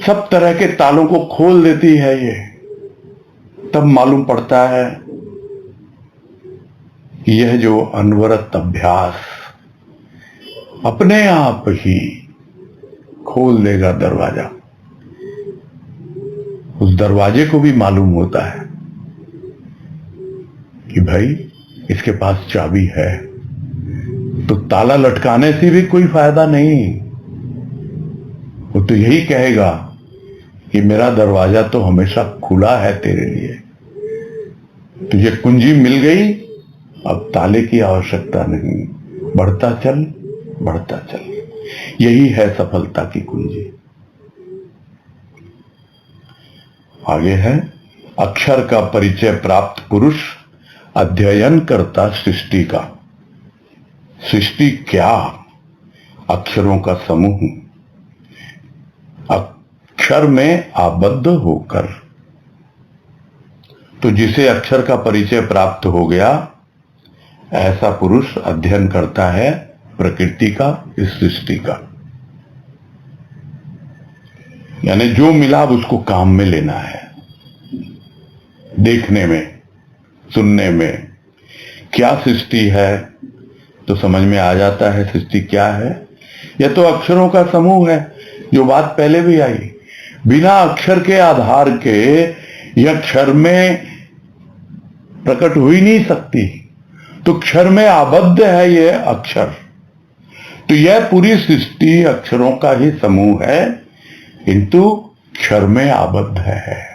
सब तरह के तालों को खोल देती है ये। तब मालूम पड़ता है कि यह जो अनवरत अभ्यास अपने आप ही खोल देगा दरवाजा। उस दरवाजे को भी मालूम होता है कि भाई इसके पास चाबी है, तो ताला लटकाने से भी कोई फायदा नहीं। वो तो यही कहेगा कि मेरा दरवाजा तो हमेशा खुला है तेरे लिए, तुझे कुंजी मिल गई, अब ताले की आवश्यकता नहीं, बढ़ता चल बढ़ता चल। यही है सफलता की कुंजी। आगे है, अक्षर का परिचय प्राप्त पुरुष अध्ययन करता सृष्टि का। सृष्टि क्या? अक्षरों का समूह, अक्षर में आबद्ध होकर। तो जिसे अक्षर का परिचय प्राप्त हो गया, ऐसा पुरुष अध्ययन करता है प्रकृति का, इस सृष्टि का। यानी जो मिला उसको काम में लेना है, देखने में, सुनने में, क्या सृष्टि है, तो समझ में आ जाता है सृष्टि क्या है। यह तो अक्षरों का समूह है, जो बात पहले भी आई। बिना अक्षर के आधार के यह क्षर में प्रकट हो ही नहीं सकती, तो क्षर में आबद्ध है यह अक्षर। तो यह पूरी सृष्टि अक्षरों का ही समूह है, किंतु क्षर में आबद्ध है।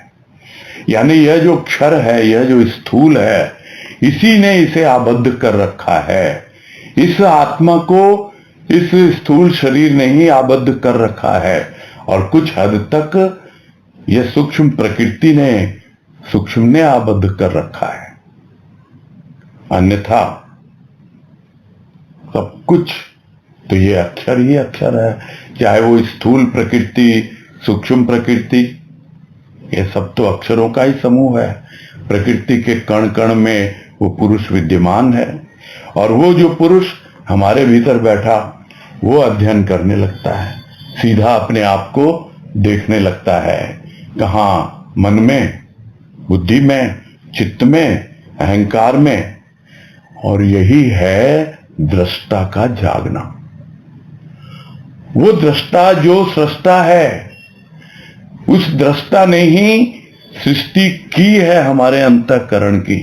यानी यह जो क्षर है, यह जो स्थूल है, इसी ने इसे आबद्ध कर रखा है। इस आत्मा को इस स्थूल शरीर ने ही आबद्ध कर रखा है, और कुछ हद तक यह सूक्ष्म प्रकृति ने, सूक्ष्म ने आबद्ध कर रखा है। अन्यथा सब कुछ तो ये अक्षर ही अक्षर है, चाहे वो स्थूल प्रकृति, सूक्ष्म प्रकृति, ये सब तो अक्षरों का ही समूह है। प्रकृति के कण कण में वो पुरुष विद्यमान है, और वो जो पुरुष हमारे भीतर बैठा, वो अध्ययन करने लगता है, सीधा अपने आप को देखने लगता है। कहाँ? मन में, बुद्धि में, चित्त में, अहंकार में। और यही है दृष्टा का जागना। वो दृष्टा जो सृष्टा है, उस दृष्टा ने ही सृष्टि की है हमारे अंतःकरण की।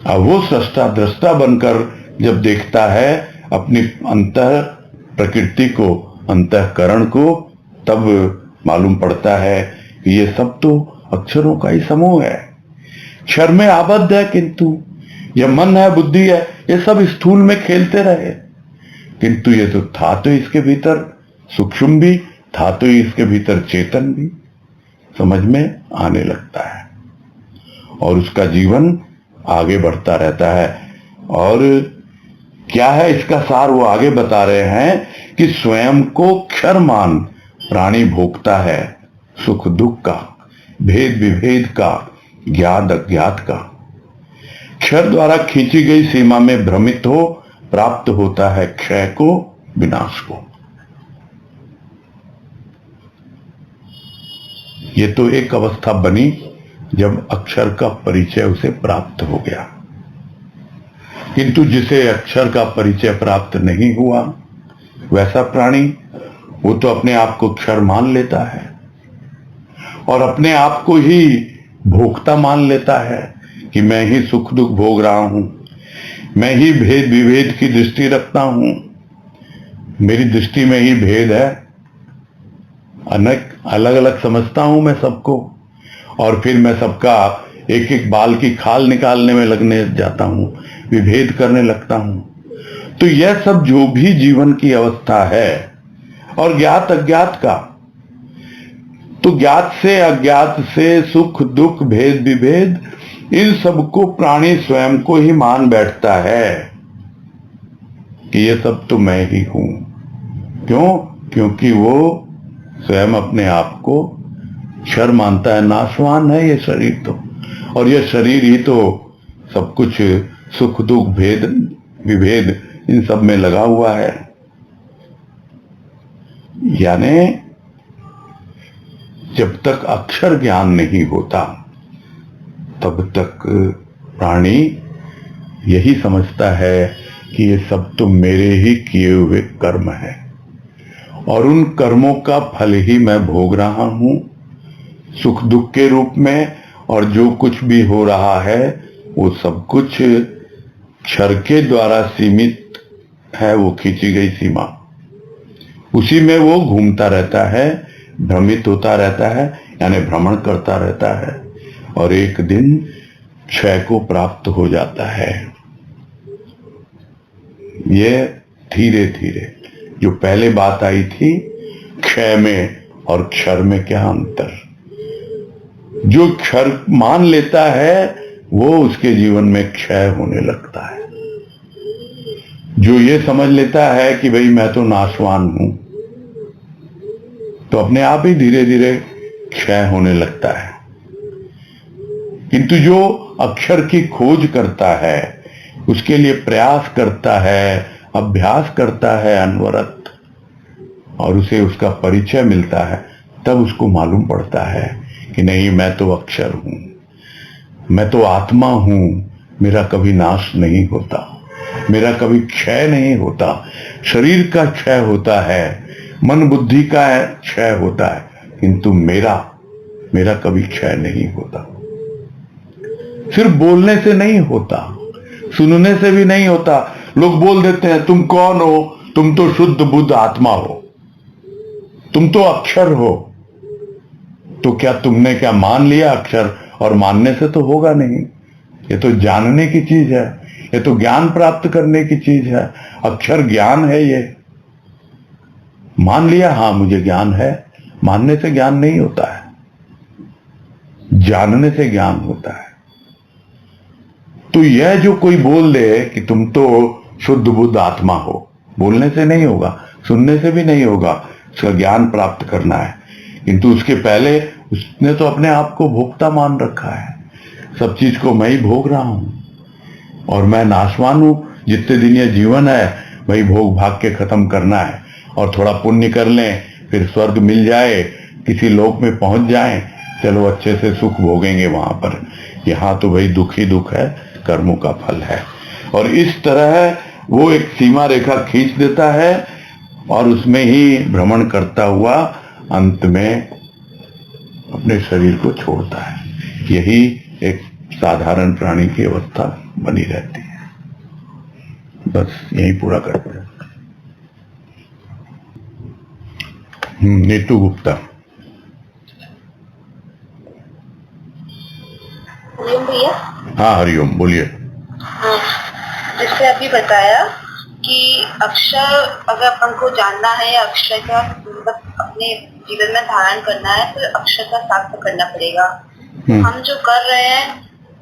अब वो सृष्टा दृष्टा बनकर जब देखता है अपनी अंतः प्रकृति को, अंतःकरण को, तब मालूम पड़ता है कि ये सब तो अक्षरों का ही समूह है। क्षर में आबद्ध है, किंतु यह मन है, बुद्धि है, ये सब स्थूल में खेलते रहे, किंतु ये तो था तो इसके भीतर सूक्ष्म भी, था तो इसके भीतर चेतन भी। समझ में आने लगता है, और उसका जीवन आगे बढ़ता रहता है। और क्या है इसका सार, वो आगे बता रहे हैं कि स्वयं को क्षर मान प्राणी भोगता है सुख दुख का, भेद विभेद का, ज्ञात अज्ञात का। क्षर द्वारा खींची गई सीमा में भ्रमित हो प्राप्त होता है क्षय को, विनाश को। ये तो एक अवस्था बनी जब अक्षर का परिचय उसे प्राप्त हो गया, किंतु जिसे अक्षर का परिचय प्राप्त नहीं हुआ, वैसा प्राणी वो तो अपने आप को क्षर मान लेता है, और अपने आप को ही भोक्ता मान लेता है कि मैं ही सुख दुख भोग रहा हूं, मैं ही भेद विभेद की दृष्टि रखता हूं, मेरी दृष्टि में ही भेद है, अनेक अलग अलग समझता हूं मैं सबको, और फिर मैं सबका एक एक बाल की खाल निकालने में लगने जाता हूं, विभेद करने लगता हूं। तो यह सब जो भी जीवन की अवस्था है, और ज्ञात अज्ञात का, तो ज्ञात से अज्ञात से सुख दुख भेद विभेद, इन सबको प्राणी स्वयं को ही मान बैठता है कि ये सब तो मैं ही हूं। क्यों? क्योंकि वो स्वयं अपने आप को क्षर मानता है, नाशवान है ये शरीर तो, और ये शरीर ही तो सब कुछ सुख दुख भेद विभेद इन सब में लगा हुआ है। यानी जब तक अक्षर ज्ञान नहीं होता, तब तक प्राणी यही समझता है कि ये सब तो मेरे ही किए हुए कर्म है, और उन कर्मों का फल ही मैं भोग रहा हूं सुख दुख के रूप में। और जो कुछ भी हो रहा है वो सब कुछ क्षर के द्वारा सीमित है, वो खींची गई सीमा, उसी में वो घूमता रहता है, भ्रमित होता रहता है, यानी भ्रमण करता रहता है, और एक दिन क्षय को प्राप्त हो जाता है। ये धीरे धीरे जो पहले बात आई थी क्षय में और क्षर में क्या अंतर, जो क्षर मान लेता है वो उसके जीवन में क्षय होने लगता है। जो ये समझ लेता है कि भाई मैं तो नाशवान हूं, तो अपने आप ही धीरे धीरे क्षय होने लगता है। किंतु जो अक्षर की खोज करता है, उसके लिए प्रयास करता है, अभ्यास करता है अनवरत, और उसे उसका परिचय मिलता है, तब उसको मालूम पड़ता है कि नहीं, मैं तो अक्षर हूं, मैं तो आत्मा हूं, मेरा कभी नाश नहीं होता, मेरा कभी क्षय नहीं होता। शरीर का क्षय होता है, मन बुद्धि का क्षय होता है, किंतु मेरा कभी क्षय नहीं होता। सिर्फ बोलने से नहीं होता, सुनने से भी नहीं होता। लोग बोल देते हैं तुम कौन हो, तुम तो शुद्ध बुद्ध आत्मा हो, तुम तो अक्षर हो। तो क्या तुमने क्या मान लिया अक्षर? और मानने से तो होगा नहीं, ये तो जानने की चीज है, ये तो ज्ञान प्राप्त करने की चीज है। अक्षर ज्ञान है। ये मान लिया, हाँ मुझे ज्ञान है, मानने से ज्ञान नहीं होता है, जानने से ज्ञान होता है। तो यह जो कोई बोल दे कि तुम तो शुद्ध बुद्ध आत्मा हो, बोलने से नहीं होगा, सुनने से भी नहीं होगा, उसका ज्ञान प्राप्त करना है। किंतु उसके पहले उसने तो अपने आप को भोक्ता मान रखा है, सब चीज को मैं ही भोग रहा हूं और मैं नाशवान हूं। जितने दिन ये जीवन है वही भोग भाग के खत्म करना है, और थोड़ा पुण्य कर लें, फिर स्वर्ग मिल जाए, किसी लोक में पहुंच जाएं, चलो अच्छे से सुख भोगेंगे वहां पर। यहाँ तो भाई दुख ही दुख है, कर्मों का फल है। और इस तरह वो एक सीमा रेखा खींच देता है और उसमें ही भ्रमण करता हुआ अंत में अपने शरीर को छोड़ता है। यही एक साधारण प्राणी की अवस्था बनी रहती है। बस यही पूरा करते हैं। नीतू गुप्ता। हरिओम भैया। हाँ हरिओम, बोलिए। हाँ, जैसे अभी बताया कि अक्षर अगर अपन को जानना है या अक्षर का मतलब अपने जीवन में धारण करना है तो अक्षर का साथ पकड़ना पड़ेगा। हम जो कर रहे हैं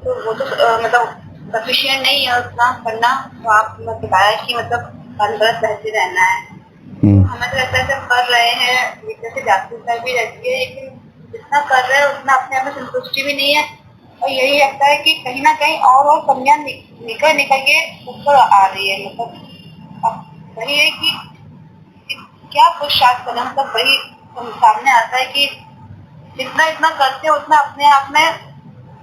तो वो तो मतलब सफिशिएंट नहीं है उतना करना। तो आपने बताया कि मतलब अनवरत रहते रहना है। हमें तो ऐसा ऐसा कर रहे हैं, जैसे जागरूकता भी रहती है, लेकिन जितना कर रहे हैं उतना अपने आप में संतुष्टि भी नहीं है। और यही लगता है कि कहीं ना कहीं और कमियां निकल के ऊपर आ रही है। मतलब वही है कि क्या पुरुषार्थ करना, मतलब वही सामने आता है कि जितना इतना करते हैं उतना अपने आप में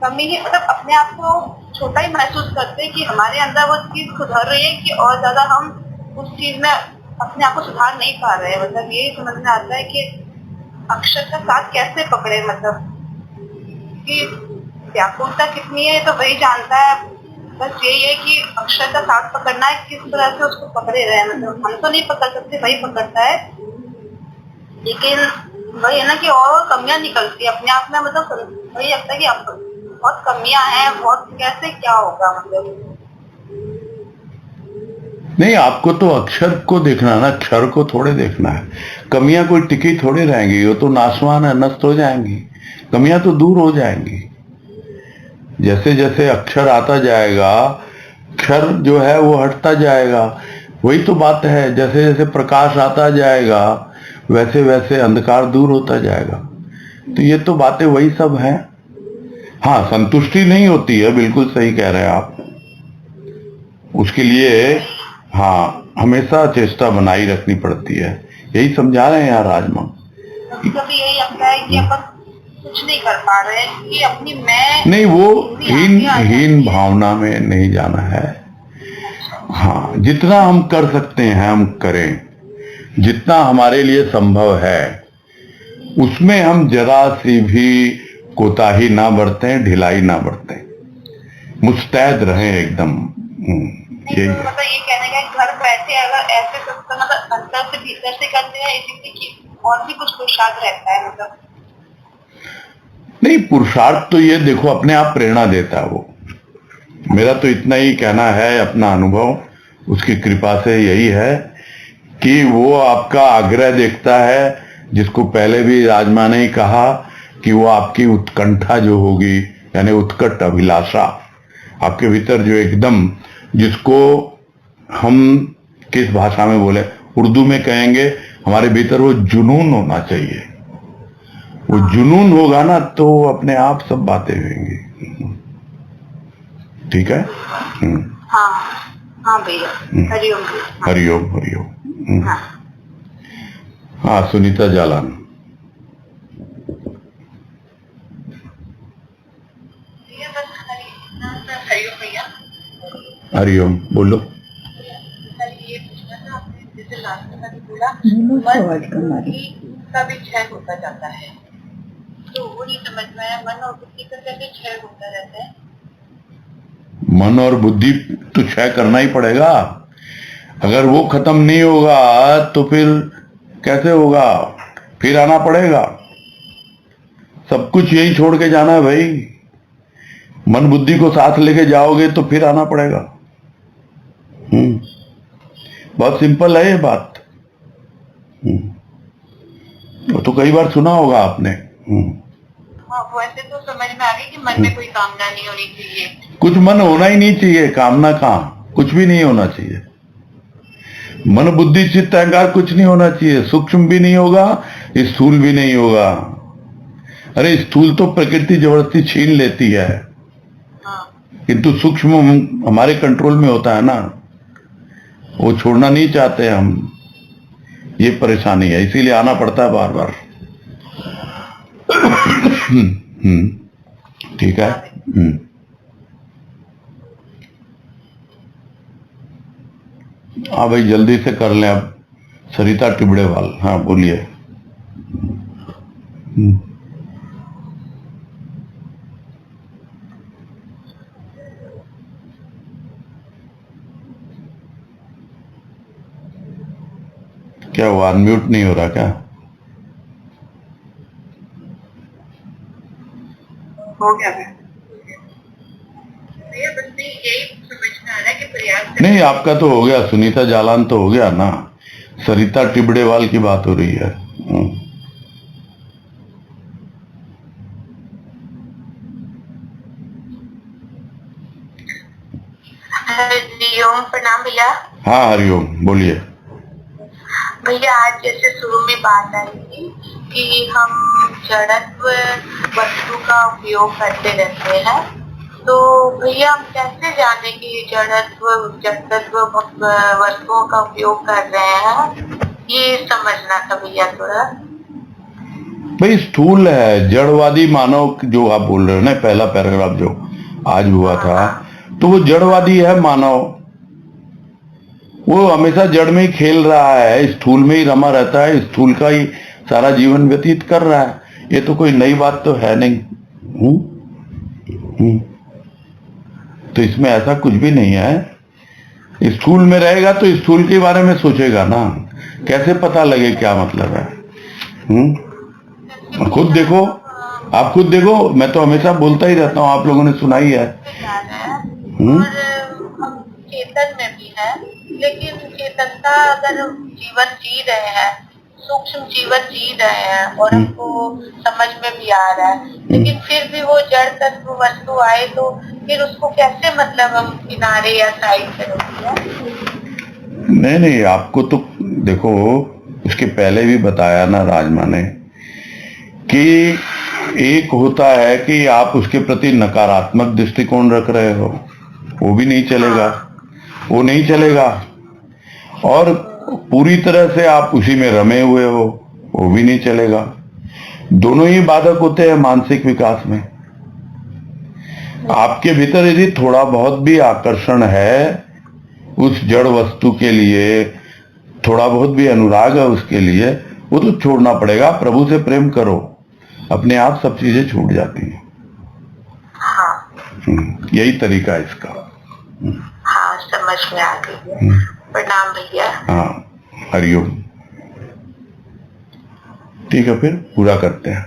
कमी ही, मतलब अपने आप को छोटा ही महसूस करते हैं कि हमारे अंदर वो चीज सुधर रही है कि और ज्यादा हम उस चीज में अपने आप को सुधार नहीं पा रहे हैं। मतलब यही समझ में आता है कि अक्षर का साथ कैसे पकड़े, मतलब कि व्याकुलता कितनी है तो वही जानता है। बस यही है कि अक्षर का साथ पकड़ना है, किस तरह से उसको पकड़े रहे। मतलब हम तो नहीं पकड़ सकते, वही पकड़ता है। लेकिन वही है ना कि और कमियां निकलती है अपने आप में। मतलब वही लगता है कि अब बहुत कमियां हैं, बहुत कैसे क्या होगा। मतलब नहीं, आपको तो अक्षर को देखना ना, क्षर को थोड़े देखना है। कमियां कोई टिकी थोड़ी रहेंगी, वो तो नाशवान है, नष्ट हो जाएंगी। कमियां तो दूर हो जाएंगी। जैसे जैसे अक्षर आता जाएगा, क्षर जो है वो हटता जाएगा। वही तो बात है, जैसे जैसे प्रकाश आता जाएगा वैसे वैसे अंधकार दूर होता जाएगा। तो ये तो बातें वही सब हैं। हाँ, संतुष्टि नहीं होती है, बिल्कुल सही कह रहे हैं आप। उसके लिए हाँ हमेशा चेष्टा बनाई रखनी पड़ती है। यही समझा रहे हैं यार राजमा। कभी यही लगता है कि अपन कुछ नहीं कर पा रहे हैं कि अपनी मैं नहीं, वो हीन भावना में नहीं जाना है। हाँ, जितना हम कर सकते हैं हम करें, जितना हमारे लिए संभव है उसमें हम जरा सी भी कोताही ना बरतें, ढिलाई ना बरतें, मुस्तैद रहें एकदम। यही तो मतलब ये कहने का, घर बैठे अगर ऐसे तो मतलब अंदर से भीतर से करते हैं, इसी और भी कुछ पुरुषार्थ रहता है। मतलब नहीं, पुरुषार्थ तो ये देखो अपने आप प्रेरणा देता है वो। मेरा तो इतना ही कहना है, अपना अनुभव उसकी कृपा से यही है कि वो आपका आग्रह देखता है, जिसको पहले भी राजमा ने ही कहा कि वो आपकी उत्कंठा जो होगी, यानी उत्कट अभिलाषा आपके भीतर जो एकदम, जिसको हम किस भाषा में बोले, उर्दू में कहेंगे हमारे भीतर वो जुनून होना चाहिए। वो जुनून होगा ना तो अपने आप सब बातें होंगी। ठीक है। हाँ हाँ भैया, हरिओम हरिओम हरिओम। हाँ हाँ, सुनीता जालान। भैया, बस हरिओम भैया। हरिओम, बोलो। ये पूछना था आपने, जैसे लास्ट में भी बोला मन का भी क्षय होता जाता है, तो वो नहीं समझ में आया, मन और बुद्धि का कैसे क्षय होता रहता है? मन और बुद्धि तो क्षय करना ही पड़ेगा। अगर वो खत्म नहीं होगा तो फिर कैसे होगा? फिर आना पड़ेगा। सब कुछ यही छोड़ के जाना है भाई। मन बुद्धि को साथ लेके जाओगे तो फिर आना पड़ेगा। बहुत सिंपल है ये बात। वो तो कई बार सुना होगा आपने। हाँ, वैसे तो समझ में आ गई कि मन में कोई कामना नहीं होनी चाहिए। कुछ मन होना ही नहीं चाहिए, कामना कहाँ, कुछ भी नहीं होना चाहिए। मन बुद्धि चित्त अहंकार कुछ नहीं होना चाहिए। सूक्ष्म भी नहीं होगा, स्थूल भी नहीं होगा। अरे स्थूल तो प्रकृति जबरदस्ती छीन लेती है, किंतु सूक्ष्म हमारे कंट्रोल में होता है ना, वो छोड़ना नहीं चाहते हम। ये परेशानी है, इसीलिए आना पड़ता है बार बार। ठीक है। हाँ भाई, जल्दी से कर लें अब। सरिता टिबड़ेवाल, हाँ बोलिए। क्या हुआ, अनम्यूट नहीं हो रहा क्या? हो गया है। बस यही समझ में आ रहा है कि प्रयास नहीं, आपका तो हो गया, सुनीता जालान तो हो गया ना, सरिता टिबड़ेवाल की बात हो रही है। हरिओम, प्रणाम भैया। हाँ हरिओम, बोलिए। भैया आज जैसे शुरू में बात आई थी कि हम जड़त्व वस्तु का उपयोग करते रहते हैं, तो भैया हम कैसे जाने कि जड़त्व वस्तुओं का उपयोग कर रहे हैं, ये समझना था भैया थोड़ा। भाई स्थूल है, जड़वादी मानव जो आप बोल रहे हो ना, पहला पैराग्राफ जो आज हुआ था, तो वो जड़वादी है मानव। वो हमेशा जड़ में ही खेल रहा है, स्थूल में ही रमा रहता है, स्थूल का ही सारा जीवन व्यतीत कर रहा है। ये तो कोई नई बात तो है नहीं। तो इसमें ऐसा कुछ भी नहीं है। स्थूल में रहेगा तो स्थूल के बारे में सोचेगा ना, कैसे पता लगे क्या मतलब है? खुद देखो, आप खुद देखो। मैं तो हमेशा बोलता ही रहता हूँ, आप लोगों ने सुना ही है। और हम चेतन में भी है, लेकिन चेतनता अगर जीवन जी रहे हैं, सूक्ष्म जीवन जी रहे हैं और हमको समझ में भी आ रहा है, लेकिन फिर भी वो जड़ तत्व वस्तु आए तो फिर उसको कैसे मतलब हम किनारे या साइड पे रखें? नहीं, आपको तो देखो, उसके पहले भी बताया ना राजमा ने कि एक होता है कि आप उसके प्रति नकारात्मक दृष्टिकोण रख रहे हो, वो भी नहीं चलेगा, वो नहीं चलेगा। और पूरी तरह से आप उसी में रमे हुए हो, वो भी नहीं चलेगा। दोनों ही बाधक होते हैं मानसिक विकास में। आपके भीतर यदि थोड़ा बहुत भी आकर्षण है उस जड़ वस्तु के लिए, थोड़ा बहुत भी अनुराग है उसके लिए, वो तो छोड़ना पड़ेगा। प्रभु से प्रेम करो, अपने आप सब चीजें छूट जाती हैं। यही तरीका है इसका। हाँ, समझ में आ गई। प्रणाम भैया। हाँ हरिओम। ठीक है, फिर पूरा करते हैं।